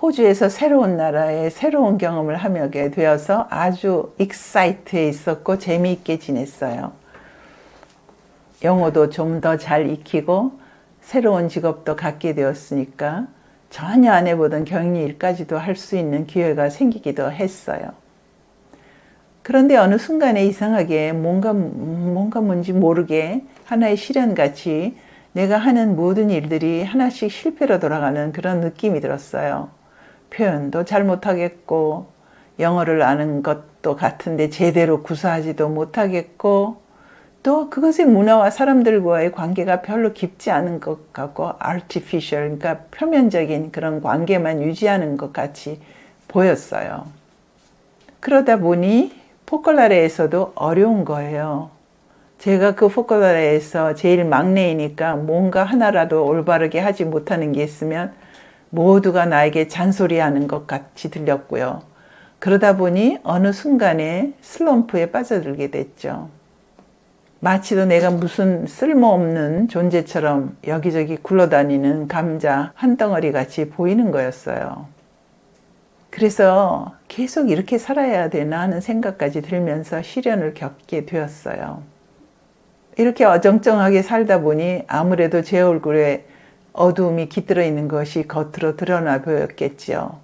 호주에서 새로운 나라에 새로운 경험을 하게 되어서 아주 익사이트해 있었고 재미있게 지냈어요. 영어도 좀 더 잘 익히고 새로운 직업도 갖게 되었으니까 전혀 안 해보던 격리일까지도 할 수 있는 기회가 생기기도 했어요. 그런데 어느 순간에 이상하게 뭔가 뭔지 모르게 하나의 시련같이 내가 하는 모든 일들이 하나씩 실패로 돌아가는 그런 느낌이 들었어요. 표현도 잘 못하겠고 영어를 아는 것도 같은데 제대로 구사하지도 못하겠고 또 그것의 문화와 사람들과의 관계가 별로 깊지 않은 것 같고 artificial, 그러니까 표면적인 그런 관계만 유지하는 것 같이 보였어요. 그러다 보니 포컬라레에서도 어려운 거예요. 제가 그 포컬라레에서 제일 막내이니까 뭔가 하나라도 올바르게 하지 못하는 게 있으면 모두가 나에게 잔소리하는 것 같이 들렸고요. 그러다 보니 어느 순간에 슬럼프에 빠져들게 됐죠. 마치도 내가 무슨 쓸모없는 존재처럼 여기저기 굴러다니는 감자 한 덩어리 같이 보이는 거였어요. 그래서 계속 이렇게 살아야 되나 하는 생각까지 들면서 시련을 겪게 되었어요. 이렇게 어정쩡하게 살다 보니 아무래도 제 얼굴에 어두움이 깃들어 있는 것이 겉으로 드러나 보였겠지요.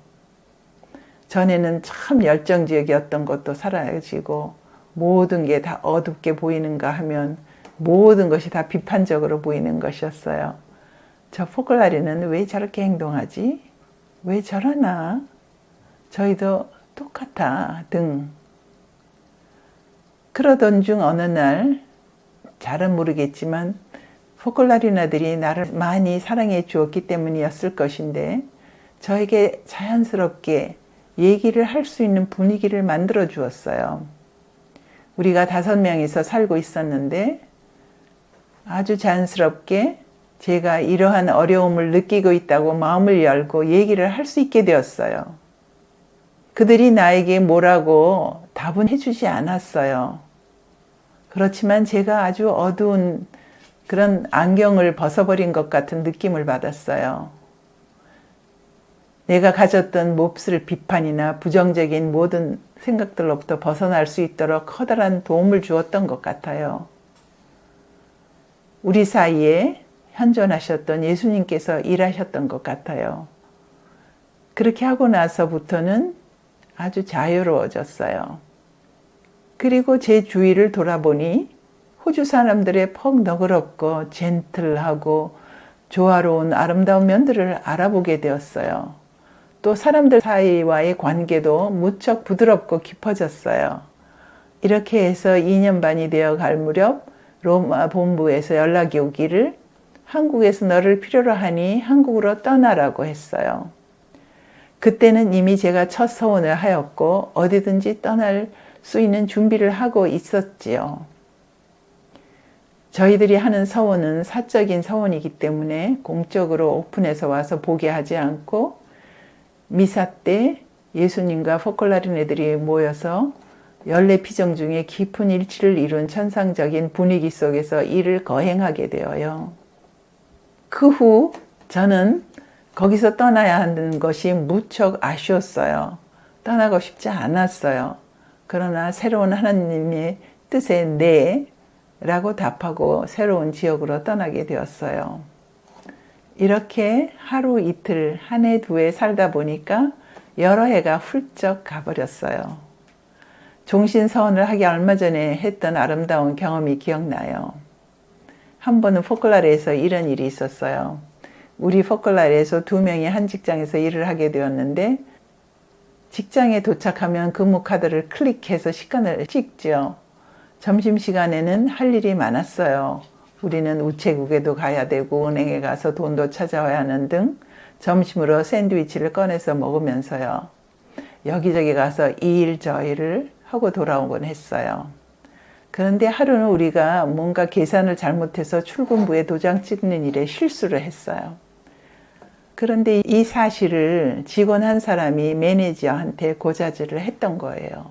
전에는 참 열정적이었던 것도 사라지고 모든 게 다 어둡게 보이는가 하면 모든 것이 다 비판적으로 보이는 것이었어요. 저 포클라리는 왜 저렇게 행동하지? 왜 저러나? 저희도 똑같아 등. 그러던 중 어느 날 잘은 모르겠지만 포클라리나들이 나를 많이 사랑해 주었기 때문이었을 것인데 저에게 자연스럽게 얘기를 할 수 있는 분위기를 만들어 주었어요. 우리가 5명이서 살고 있었는데 아주 자연스럽게 제가 이러한 어려움을 느끼고 있다고 마음을 열고 얘기를 할 수 있게 되었어요. 그들이 나에게 뭐라고 답은 해주지 않았어요. 그렇지만 제가 아주 어두운 그런 안경을 벗어버린 것 같은 느낌을 받았어요. 내가 가졌던 몹쓸 비판이나 부정적인 모든 생각들로부터 벗어날 수 있도록 커다란 도움을 주었던 것 같아요. 우리 사이에 현존하셨던 예수님께서 일하셨던 것 같아요. 그렇게 하고 나서부터는 아주 자유로워졌어요. 그리고 제 주위를 돌아보니 호주 사람들의 퍽 너그럽고 젠틀하고 조화로운 아름다운 면들을 알아보게 되었어요. 또 사람들 사이와의 관계도 무척 부드럽고 깊어졌어요. 이렇게 해서 2년 반이 되어 갈 무렵 로마 본부에서 연락이 오기를 한국에서 너를 필요로 하니 한국으로 떠나라고 했어요. 그때는 이미 제가 첫 서원을 하였고 어디든지 떠날 수 있는 준비를 하고 있었지요. 저희들이 하는 서원은 사적인 서원이기 때문에 공적으로 오픈해서 와서 보게 하지 않고 미사 때 예수님과 포콜라린 애들이 모여서 연례피정 중에 깊은 일치를 이룬 천상적인 분위기 속에서 일을 거행하게 되어요. 그 후 저는 거기서 떠나야 하는 것이 무척 아쉬웠어요. 떠나고 싶지 않았어요. 그러나 새로운 하나님의 뜻에 네 라고 답하고 새로운 지역으로 떠나게 되었어요. 이렇게 하루 이틀, 한 해, 두 해 살다 보니까 여러 해가 훌쩍 가버렸어요. 종신서원을 하기 얼마 전에 했던 아름다운 경험이 기억나요. 한 번은 포클라레에서 이런 일이 있었어요. 우리 포클라레에서 2명이 한 직장에서 일을 하게 되었는데 직장에 도착하면 근무 카드를 클릭해서 시간을 찍죠. 점심시간에는 할 일이 많았어요. 우리는 우체국에도 가야 되고 은행에 가서 돈도 찾아와야 하는 등 점심으로 샌드위치를 꺼내서 먹으면서요. 여기저기 가서 이 일 저 일을 하고 돌아오곤 했어요. 그런데 하루는 우리가 뭔가 계산을 잘못해서 출근부에 도장 찍는 일에 실수를 했어요. 그런데 이 사실을 직원 한 사람이 매니저한테 고자질을 했던 거예요.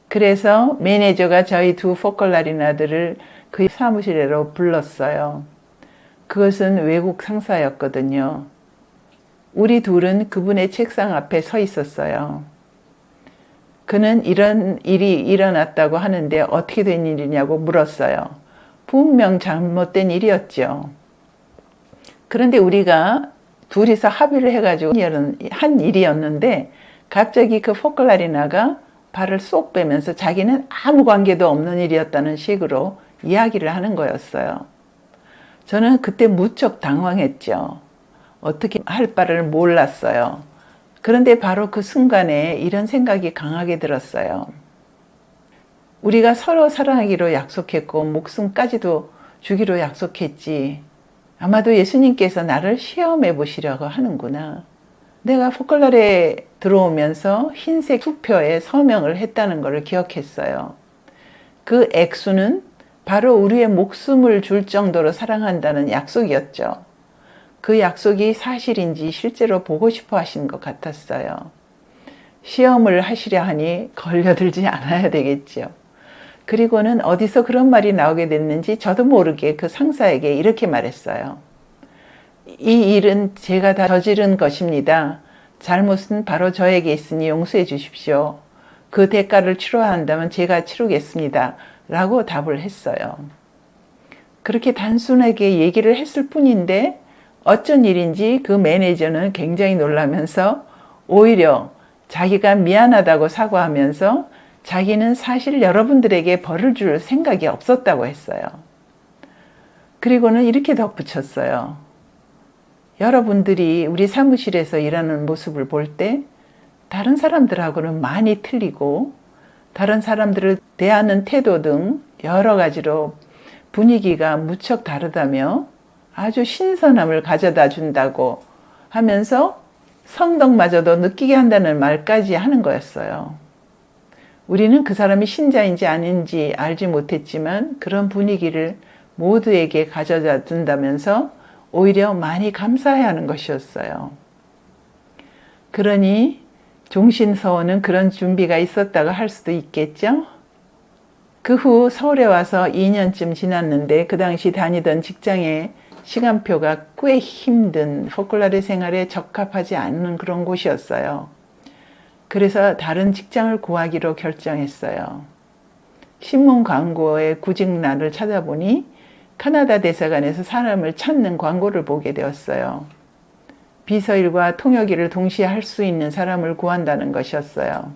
그래서 매니저가 저희 두 포컬라리나들을 그 사무실로 불렀어요. 그것은 외국 상사였거든요. 우리 둘은 그분의 책상 앞에 서 있었어요. 그는 이런 일이 일어났다고 하는데 어떻게 된 일이냐고 물었어요. 분명 잘못된 일이었죠. 그런데 우리가 둘이서 합의를 해가지고 한 일이었는데 갑자기 그 포클라리나가 발을 쏙 빼면서 자기는 아무 관계도 없는 일이었다는 식으로 이야기를 하는 거였어요. 저는 그때 무척 당황했죠. 어떻게 할 바를 몰랐어요. 그런데 바로 그 순간에 이런 생각이 강하게 들었어요. 우리가 서로 사랑하기로 약속했고 목숨까지도 주기로 약속했지. 아마도 예수님께서 나를 시험해 보시려고 하는구나. 내가 포클라레에 들어오면서 흰색 수표에 서명을 했다는 것을 기억했어요. 그 액수는 바로 우리의 목숨을 줄 정도로 사랑한다는 약속이었죠. 그 약속이 사실인지 실제로 보고 싶어 하신 것 같았어요. 시험을 하시려 하니 걸려들지 않아야 되겠죠. 그리고는 어디서 그런 말이 나오게 됐는지 저도 모르게 그 상사에게 이렇게 말했어요. 이 일은 제가 다 저지른 것입니다. 잘못은 바로 저에게 있으니 용서해 주십시오. 그 대가를 치러야 한다면 제가 치르겠습니다. 라고 답을 했어요. 그렇게 단순하게 얘기를 했을 뿐인데 어쩐 일인지 그 매니저는 굉장히 놀라면서 오히려 자기가 미안하다고 사과하면서 자기는 사실 여러분들에게 벌을 줄 생각이 없었다고 했어요. 그리고는 이렇게 덧붙였어요. 여러분들이 우리 사무실에서 일하는 모습을 볼 때 다른 사람들하고는 많이 틀리고 다른 사람들을 대하는 태도 등 여러 가지로 분위기가 무척 다르다며 아주 신선함을 가져다 준다고 하면서 성덕마저도 느끼게 한다는 말까지 하는 거였어요. 우리는 그 사람이 신자인지 아닌지 알지 못했지만 그런 분위기를 모두에게 가져다 준다면서 오히려 많이 감사해야 하는 것이었어요. 그러니 종신서원은 그런 준비가 있었다고 할 수도 있겠죠? 그 후 서울에 와서 2년쯤 지났는데 그 당시 다니던 직장의 시간표가 꽤 힘든 포클라레 생활에 적합하지 않은 그런 곳이었어요. 그래서 다른 직장을 구하기로 결정했어요. 신문 광고의 구직란을 찾아보니 캐나다 대사관에서 사람을 찾는 광고를 보게 되었어요. 비서일과 통역일을 동시에 할 수 있는 사람을 구한다는 것이었어요.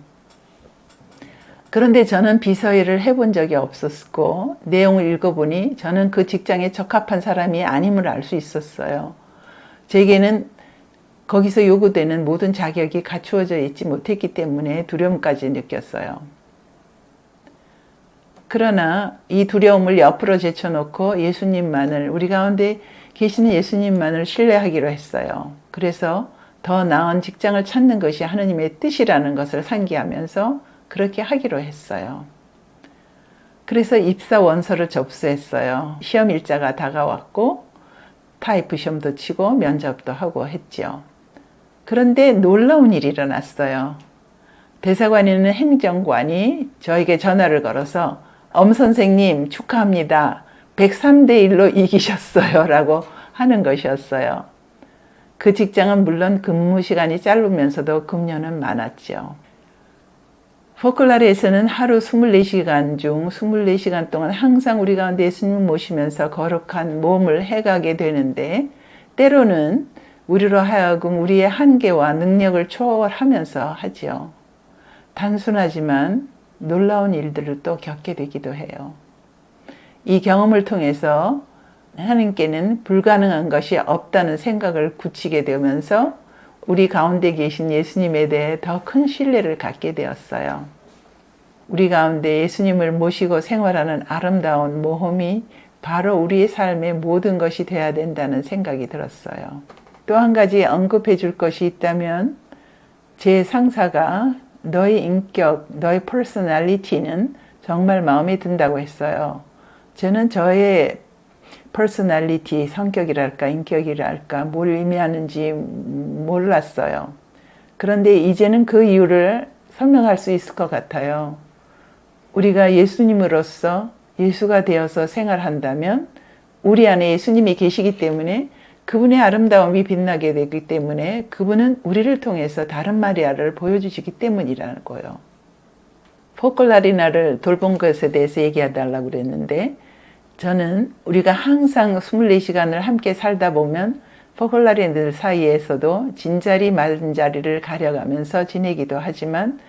그런데 저는 비서일을 해본 적이 없었고 내용을 읽어보니 저는 그 직장에 적합한 사람이 아님을 알 수 있었어요. 제게는 거기서 요구되는 모든 자격이 갖추어져 있지 못했기 때문에 두려움까지 느꼈어요. 그러나 이 두려움을 옆으로 제쳐놓고 예수님만을, 우리 가운데 계시는 예수님만을 신뢰하기로 했어요. 그래서 더 나은 직장을 찾는 것이 하느님의 뜻이라는 것을 상기하면서 그렇게 하기로 했어요. 그래서 입사 원서를 접수했어요. 시험 일자가 다가왔고 타이프 시험도 치고 면접도 하고 했죠. 그런데 놀라운 일이 일어났어요. 대사관에 있는 행정관이 저에게 전화를 걸어서 엄 선생님 축하합니다. 103대 1로 이기셨어요. 라고 하는 것이었어요. 그 직장은 물론 근무 시간이 짧으면서도 급료는 많았죠. 포클라르에서는 하루 24시간 중 24시간 동안 항상 우리 가운데 예수님을 모시면서 거룩한 몸을 해가게 되는데 때로는 우리로 하여금 우리의 한계와 능력을 초월하면서 하지요. 단순하지만 놀라운 일들을 또 겪게 되기도 해요. 이 경험을 통해서 하나님께는 불가능한 것이 없다는 생각을 굳히게 되면서 우리 가운데 계신 예수님에 대해 더 큰 신뢰를 갖게 되었어요. 우리 가운데 예수님을 모시고 생활하는 아름다운 모험이 바로 우리의 삶의 모든 것이 되어야 된다는 생각이 들었어요. 또 한 가지 언급해 줄 것이 있다면 제 상사가 너의 인격, 너의 퍼스널리티는 정말 마음에 든다고 했어요. 저는 저의 퍼스널리티, 성격이랄까 인격이랄까 뭘 의미하는지 몰랐어요. 그런데 이제는 그 이유를 설명할 수 있을 것 같아요. 우리가 예수님으로서 예수가 되어서 생활한다면 우리 안에 예수님이 계시기 때문에 그분의 아름다움이 빛나게 되기 때문에 그분은 우리를 통해서 다른 마리아를 보여주시기 때문이라는 거예요. 포클라리나를 돌본 것에 대해서 얘기해달라고 그랬는데 저는 우리가 항상 24시간을 함께 살다 보면 포클라리나들 사이에서도 진자리 말자리를 가려가면서 지내기도 하지만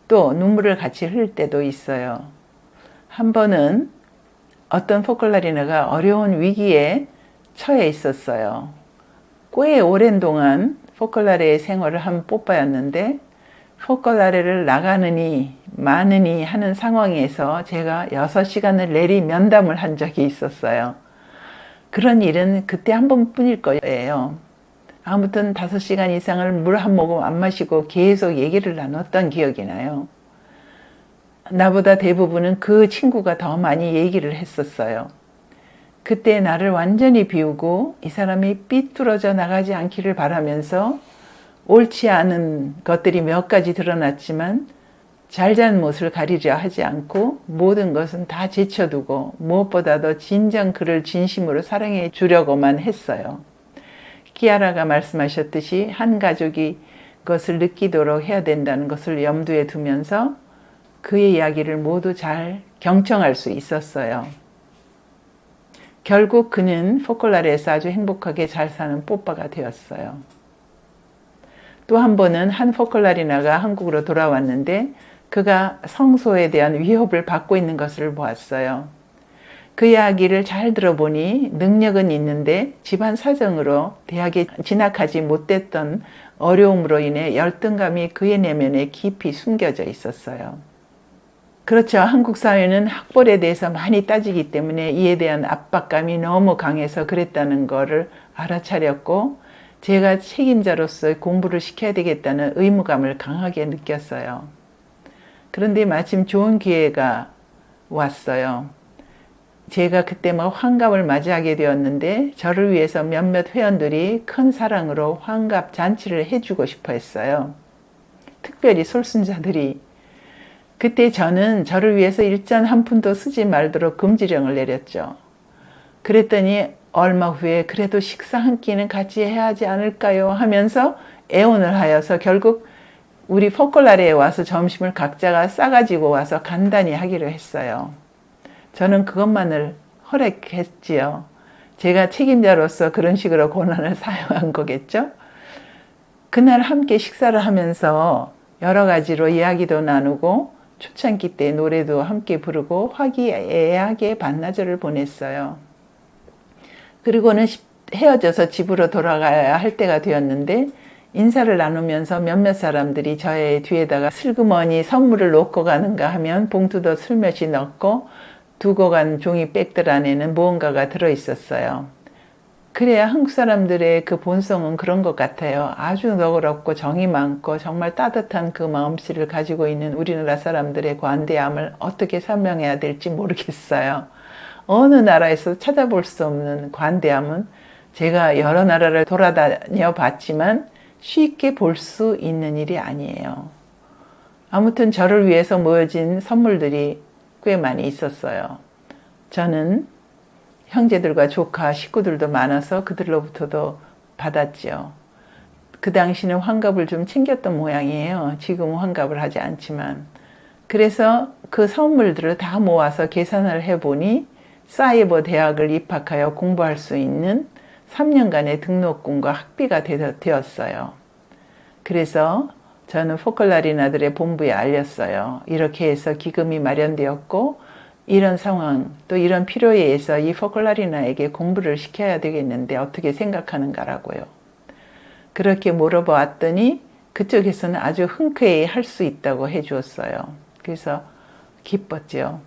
또 눈물을 같이 흘릴 때도 있어요. 한 번은 어떤 포클라리나가 어려운 위기에 처해 있었어요. 꽤 오랜 동안 포클라레의 생활을 한 뽀빠였는데 포클라레를 나가느니 마느니 하는 상황에서 제가 6시간을 내리 면담을 한 적이 있었어요. 그런 일은 그때 한 번뿐일 거예요. 아무튼 5시간 이상을 물 한 모금 안 마시고 계속 얘기를 나눴던 기억이 나요. 나보다 대부분은 그 친구가 더 많이 얘기를 했었어요. 그때 나를 완전히 비우고 이 사람이 삐뚤어져 나가지 않기를 바라면서 옳지 않은 것들이 몇 가지 드러났지만 잘잘못을 가리려 하지 않고 모든 것은 다 제쳐두고 무엇보다도 진정 그를 진심으로 사랑해 주려고만 했어요. 키아라가 말씀하셨듯이 한 가족이 그것을 느끼도록 해야 된다는 것을 염두에 두면서 그의 이야기를 모두 잘 경청할 수 있었어요. 결국 그는 포클라레에서 아주 행복하게 잘 사는 뽀빠가 되었어요. 또 한 번은 한 포클라리나가 한국으로 돌아왔는데 그가 성소에 대한 위협을 받고 있는 것을 보았어요. 그 이야기를 잘 들어보니 능력은 있는데 집안 사정으로 대학에 진학하지 못했던 어려움으로 인해 열등감이 그의 내면에 깊이 숨겨져 있었어요. 그렇죠. 한국 사회는 학벌에 대해서 많이 따지기 때문에 이에 대한 압박감이 너무 강해서 그랬다는 것을 알아차렸고 제가 책임자로서 공부를 시켜야 되겠다는 의무감을 강하게 느꼈어요. 그런데 마침 좋은 기회가 왔어요. 제가 그때 환갑을 맞이하게 되었는데 저를 위해서 몇몇 회원들이 큰 사랑으로 환갑 잔치를 해주고 싶어 했어요. 특별히 솔순자들이. 그때 저는 저를 위해서 일전 한 푼도 쓰지 말도록 금지령을 내렸죠. 그랬더니 얼마 후에 그래도 식사 한 끼는 같이 해야 하지 않을까요? 하면서 애원을 하여서 결국 우리 포클라레에 와서 점심을 각자가 싸가지고 와서 간단히 하기로 했어요. 저는 그것만을 허락했지요. 제가 책임자로서 그런 식으로 권한을 사용한 거겠죠. 그날 함께 식사를 하면서 여러 가지로 이야기도 나누고 초창기 때 노래도 함께 부르고 화기애애하게 반나절을 보냈어요. 그리고는 헤어져서 집으로 돌아가야 할 때가 되었는데 인사를 나누면서 몇몇 사람들이 저의 뒤에다가 슬그머니 선물을 놓고 가는가 하면 봉투도 슬며시 넣고 두고 간 종이백들 안에는 무언가가 들어있었어요. 그래야 한국 사람들의 그 본성은 그런 것 같아요. 아주 너그럽고 정이 많고 정말 따뜻한 그 마음씨를 가지고 있는 우리나라 사람들의 관대함을 어떻게 설명해야 될지 모르겠어요. 어느 나라에서 찾아볼 수 없는 관대함은 제가 여러 나라를 돌아다녀 봤지만 쉽게 볼 수 있는 일이 아니에요. 아무튼 저를 위해서 모여진 선물들이 꽤 많이 있었어요. 저는 형제들과 조카, 식구들도 많아서 그들로부터도 받았죠. 그 당시는 환갑을 좀 챙겼던 모양이에요. 지금은 환갑을 하지 않지만. 그래서 그 선물들을 다 모아서 계산을 해보니 사이버 대학을 입학하여 공부할 수 있는 3년간의 등록금과 학비가 되었어요. 그래서 저는 포컬라리나들의 본부에 알렸어요. 이렇게 해서 기금이 마련되었고 이런 상황 또 이런 필요에 의해서 이 포컬라리나에게 공부를 시켜야 되겠는데 어떻게 생각하는가라고요. 그렇게 물어보았더니 그쪽에서는 아주 흔쾌히 할 수 있다고 해주었어요. 그래서 기뻤죠.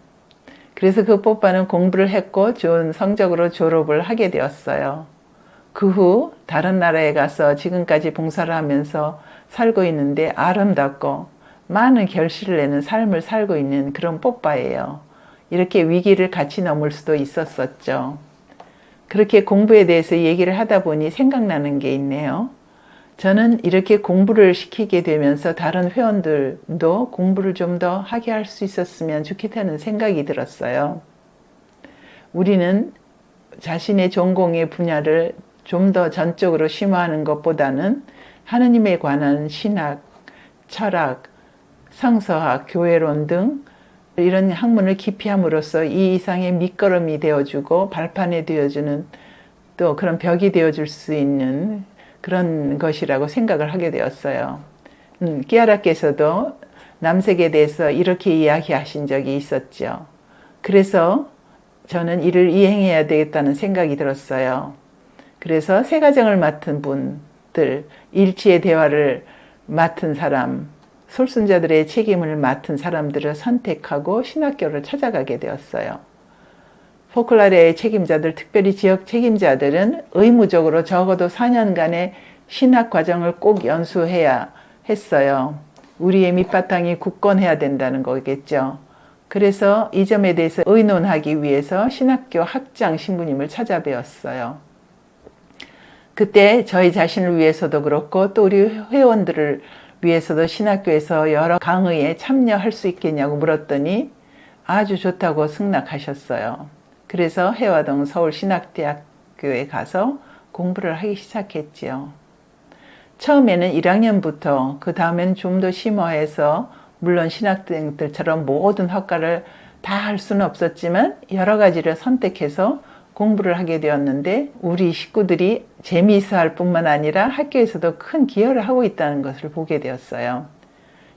그래서 그 뽀빠는 공부를 했고 좋은 성적으로 졸업을 하게 되었어요. 그 후 다른 나라에 가서 지금까지 봉사를 하면서 살고 있는데 아름답고 많은 결실을 내는 삶을 살고 있는 그런 뽀빠예요. 이렇게 위기를 같이 넘을 수도 있었었죠. 그렇게 공부에 대해서 얘기를 하다 보니 생각나는 게 있네요. 저는 이렇게 공부를 시키게 되면서 다른 회원들도 공부를 좀 더 하게 할 수 있었으면 좋겠다는 생각이 들었어요. 우리는 자신의 전공의 분야를 좀 더 전적으로 심화하는 것보다는 하느님에 관한 신학, 철학, 성서학, 교회론 등 이런 학문을 깊이 함으로써 이 이상의 밑거름이 되어주고 발판이 되어주는 또 그런 벽이 되어줄 수 있는 그런 것이라고 생각을 하게 되었어요. 끼아라께서도 남색에 대해서 이렇게 이야기하신 적이 있었죠. 그래서 저는 이를 이행해야 되겠다는 생각이 들었어요. 그래서 세가정을 맡은 분들, 일치의 대화를 맡은 사람, 솔순자들의 책임을 맡은 사람들을 선택하고 신학교를 찾아가게 되었어요. 포클라리아의 책임자들, 특별히 지역 책임자들은 의무적으로 적어도 4년간의 신학 과정을 꼭 연수해야 했어요. 우리의 밑바탕이 굳건해야 된다는 거겠죠. 그래서 이 점에 대해서 의논하기 위해서 신학교 학장 신부님을 찾아뵈었어요. 그때 저희 자신을 위해서도 그렇고 또 우리 회원들을 위해서도 신학교에서 여러 강의에 참여할 수 있겠냐고 물었더니 아주 좋다고 승낙하셨어요. 그래서 해화동 서울신학대학교에 가서 공부를 하기 시작했지요. 처음에는 1학년부터 그 다음에는 좀 더 심화해서 물론 신학생들처럼 모든 학과를 다 할 수는 없었지만 여러 가지를 선택해서 공부를 하게 되었는데 우리 식구들이 재미있어 할 뿐만 아니라 학교에서도 큰 기여를 하고 있다는 것을 보게 되었어요.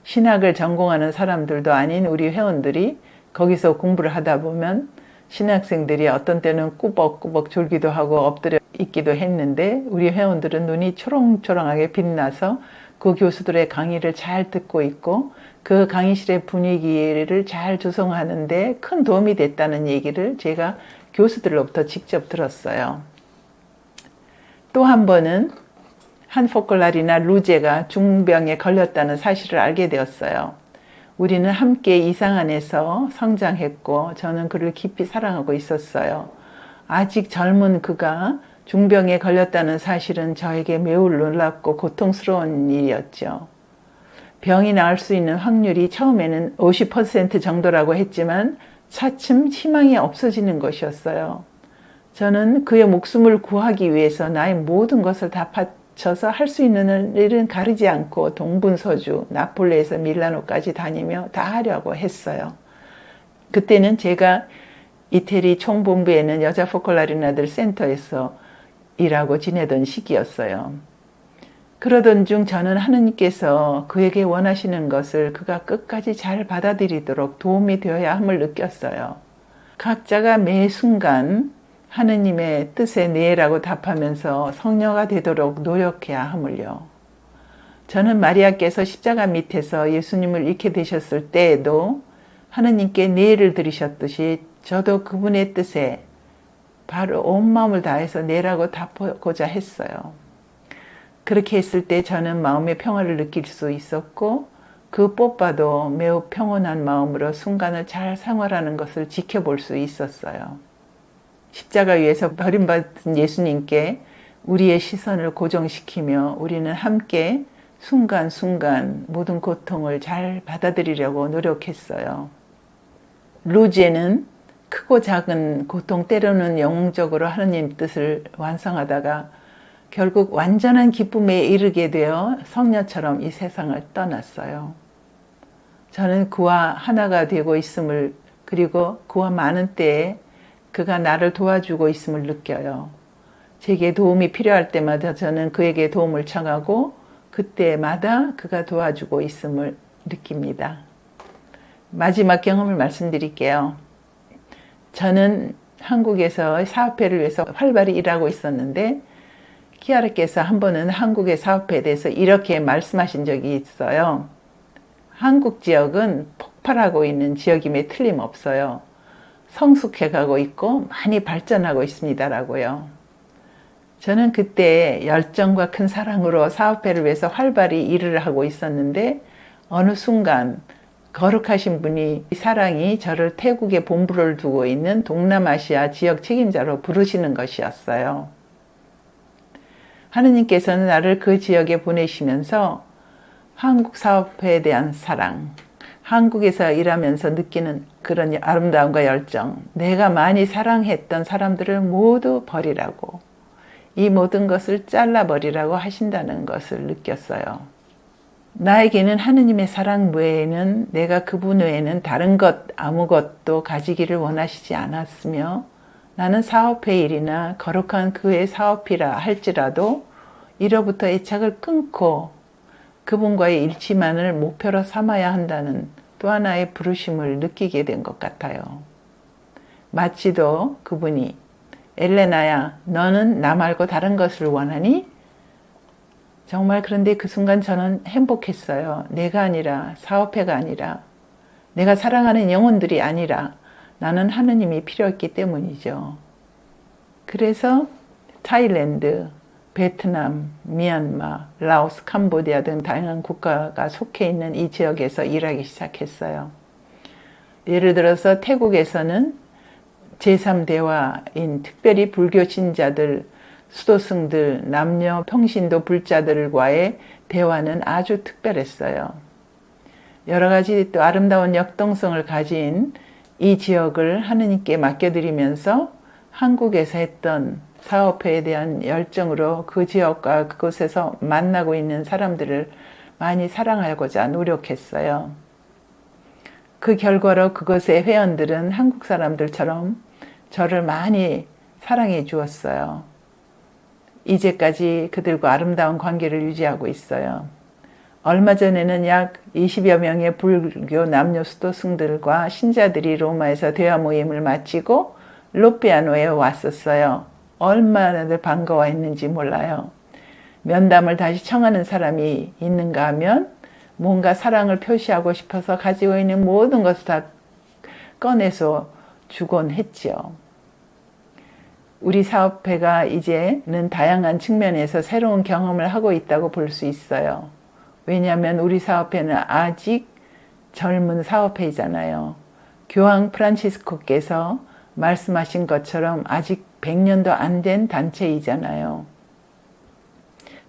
신학을 전공하는 사람들도 아닌 우리 회원들이 거기서 공부를 하다 보면 신학생들이 어떤 때는 꾸벅꾸벅 졸기도 하고 엎드려 있기도 했는데 우리 회원들은 눈이 초롱초롱하게 빛나서 그 교수들의 강의를 잘 듣고 있고 그 강의실의 분위기를 잘 조성하는 데 큰 도움이 됐다는 얘기를 제가 교수들로부터 직접 들었어요. 또 한 번은 한 포클라리나 루제가 중병에 걸렸다는 사실을 알게 되었어요. 우리는 함께 이상 안에서 성장했고 저는 그를 깊이 사랑하고 있었어요. 아직 젊은 그가 중병에 걸렸다는 사실은 저에게 매우 놀랍고 고통스러운 일이었죠. 병이 나을 수 있는 확률이 처음에는 50% 정도라고 했지만 차츰 희망이 없어지는 것이었어요. 저는 그의 목숨을 구하기 위해서 나의 모든 것을 다 바쳐서 할 수 있는 일은 가리지 않고 동분서주, 나폴리에서 밀라노까지 다니며 다 하려고 했어요. 그때는 제가 이태리 총본부에는 여자 포컬라리나들 센터에서 일하고 지내던 시기였어요. 그러던 중 저는 하느님께서 그에게 원하시는 것을 그가 끝까지 잘 받아들이도록 도움이 되어야 함을 느꼈어요. 각자가 매 순간 하느님의 뜻에 네라고 답하면서 성녀가 되도록 노력해야 함을요. 저는 마리아께서 십자가 밑에서 예수님을 잃게 되셨을 때에도 하느님께 네를 드리셨듯이 저도 그분의 뜻에 바로 온 마음을 다해서 네라고 답하고자 했어요. 그렇게 했을 때 저는 마음의 평화를 느낄 수 있었고 그 뽀빠도 매우 평온한 마음으로 순간을 잘 생활하는 것을 지켜볼 수 있었어요. 십자가 위에서 버림받은 예수님께 우리의 시선을 고정시키며 우리는 함께 순간순간 모든 고통을 잘 받아들이려고 노력했어요. 루제는 크고 작은 고통, 때로는 영웅적으로 하느님 뜻을 완성하다가 결국 완전한 기쁨에 이르게 되어 성녀처럼 이 세상을 떠났어요. 저는 그와 하나가 되고 있음을, 그리고 그와 많은 때에 그가 나를 도와주고 있음을 느껴요. 제게 도움이 필요할 때마다 저는 그에게 도움을 청하고 그때마다 그가 도와주고 있음을 느낍니다. 마지막 경험을 말씀드릴게요. 저는 한국에서 사업회를 위해서 활발히 일하고 있었는데 키아르께서 한 번은 한국의 사업회에 대해서 이렇게 말씀하신 적이 있어요. 한국 지역은 폭발하고 있는 지역임에 틀림없어요. 성숙해가고 있고 많이 발전하고 있습니다라고요. 저는 그때 열정과 큰 사랑으로 사업회를 위해서 활발히 일을 하고 있었는데 어느 순간 거룩하신 분이 사랑이 저를 태국에 본부를 두고 있는 동남아시아 지역 책임자로 부르시는 것이었어요. 하느님께서는 나를 그 지역에 보내시면서 한국 사업회에 대한 사랑, 한국에서 일하면서 느끼는 그런 아름다움과 열정, 내가 많이 사랑했던 사람들을 모두 버리라고, 이 모든 것을 잘라버리라고 하신다는 것을 느꼈어요. 나에게는 하느님의 사랑 외에는 내가 그분 외에는 다른 것 아무것도 가지기를 원하시지 않았으며 나는 사업회 일이나 거룩한 그의 사업이라 할지라도 이로부터 애착을 끊고 그분과의 일치만을 목표로 삼아야 한다는 또 하나의 부르심을 느끼게 된 것 같아요. 마치도 그분이 엘레나야, 너는 나 말고 다른 것을 원하니? 정말 그런데 그 순간 저는 행복했어요. 내가 아니라, 사업회가 아니라, 내가 사랑하는 영혼들이 아니라 나는 하느님이 필요했기 때문이죠. 그래서 타일랜드, 베트남, 미얀마, 라오스, 캄보디아 등 다양한 국가가 속해 있는 이 지역에서 일하기 시작했어요. 예를 들어서 태국에서는 제3대화인 특별히 불교 신자들, 수도승들, 남녀 평신도 불자들과의 대화는 아주 특별했어요. 여러 가지 또 아름다운 역동성을 가진 이 지역을 하느님께 맡겨드리면서 한국에서 했던 사업회에 대한 열정으로 그 지역과 그곳에서 만나고 있는 사람들을 많이 사랑하고자 노력했어요. 그 결과로 그곳의 회원들은 한국 사람들처럼 저를 많이 사랑해 주었어요. 이제까지 그들과 아름다운 관계를 유지하고 있어요. 얼마 전에는 약 20여 명의 불교 남녀 수도승들과 신자들이 로마에서 대화 모임을 마치고 로피아노에 왔었어요. 얼마나 반가워했는지 몰라요. 면담을 다시 청하는 사람이 있는가 하면 뭔가 사랑을 표시하고 싶어서 가지고 있는 모든 것을 다 꺼내서 주곤 했지요. 우리 사업회가 이제는 다양한 측면에서 새로운 경험을 하고 있다고 볼 수 있어요. 왜냐하면 우리 사업회는 아직 젊은 사업회잖아요. 교황 프란치스코께서 말씀하신 것처럼 아직 100년도 안 된 단체이잖아요.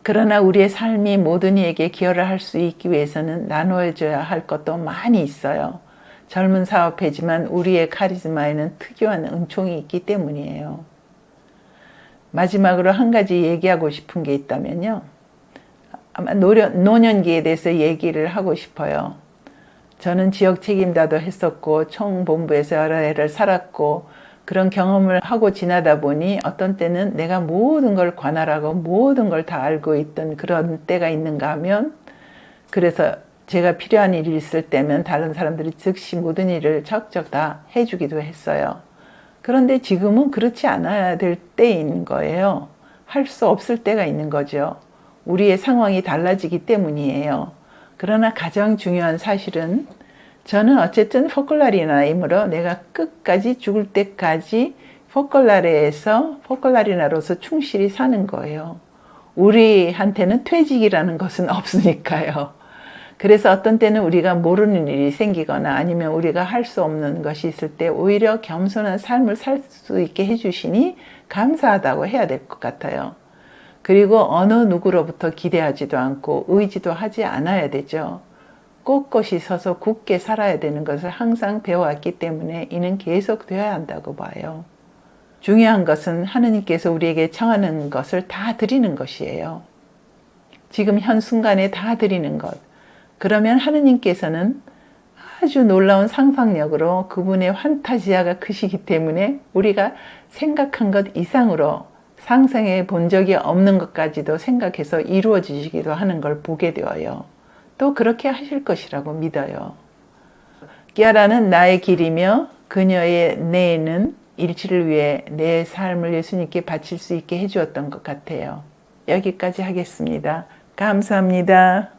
그러나 우리의 삶이 모든 이에게 기여를 할 수 있기 위해서는 나누어져야 할 것도 많이 있어요. 젊은 사업회지만 우리의 카리스마에는 특유한 은총이 있기 때문이에요. 마지막으로 한 가지 얘기하고 싶은 게 있다면요. 아마 노년기에 대해서 얘기를 하고 싶어요. 저는 지역 책임자도 했었고 총본부에서 여러 해를 살았고 그런 경험을 하고 지나다 보니 어떤 때는 내가 모든 걸 관할하고 모든 걸 다 알고 있던 그런 때가 있는가 하면 그래서 제가 필요한 일이 있을 때면 다른 사람들이 즉시 모든 일을 척척 다 해주기도 했어요. 그런데 지금은 그렇지 않아야 될 때인 거예요. 할 수 없을 때가 있는 거죠. 우리의 상황이 달라지기 때문이에요. 그러나 가장 중요한 사실은 저는 어쨌든 포컬라리나이므로 내가 끝까지 죽을 때까지 포컬라리나로서 충실히 사는 거예요. 우리한테는 퇴직이라는 것은 없으니까요. 그래서 어떤 때는 우리가 모르는 일이 생기거나 아니면 우리가 할 수 없는 것이 있을 때 오히려 겸손한 삶을 살 수 있게 해주시니 감사하다고 해야 될 것 같아요. 그리고 어느 누구로부터 기대하지도 않고 의지도 하지 않아야 되죠. 꼿꼿이 서서 굳게 살아야 되는 것을 항상 배워왔기 때문에 이는 계속되어야 한다고 봐요. 중요한 것은 하느님께서 우리에게 청하는 것을 다 드리는 것이에요. 지금 현 순간에 다 드리는 것. 그러면 하느님께서는 아주 놀라운 상상력으로 그분의 환타지아가 크시기 때문에 우리가 생각한 것 이상으로 상상해 본 적이 없는 것까지도 생각해서 이루어지시기도 하는 걸 보게 되어요. 또 그렇게 하실 것이라고 믿어요. 끼아라는 나의 길이며 그녀의 내는 일치를 위해 내 삶을 예수님께 바칠 수 있게 해주었던 것 같아요. 여기까지 하겠습니다. 감사합니다.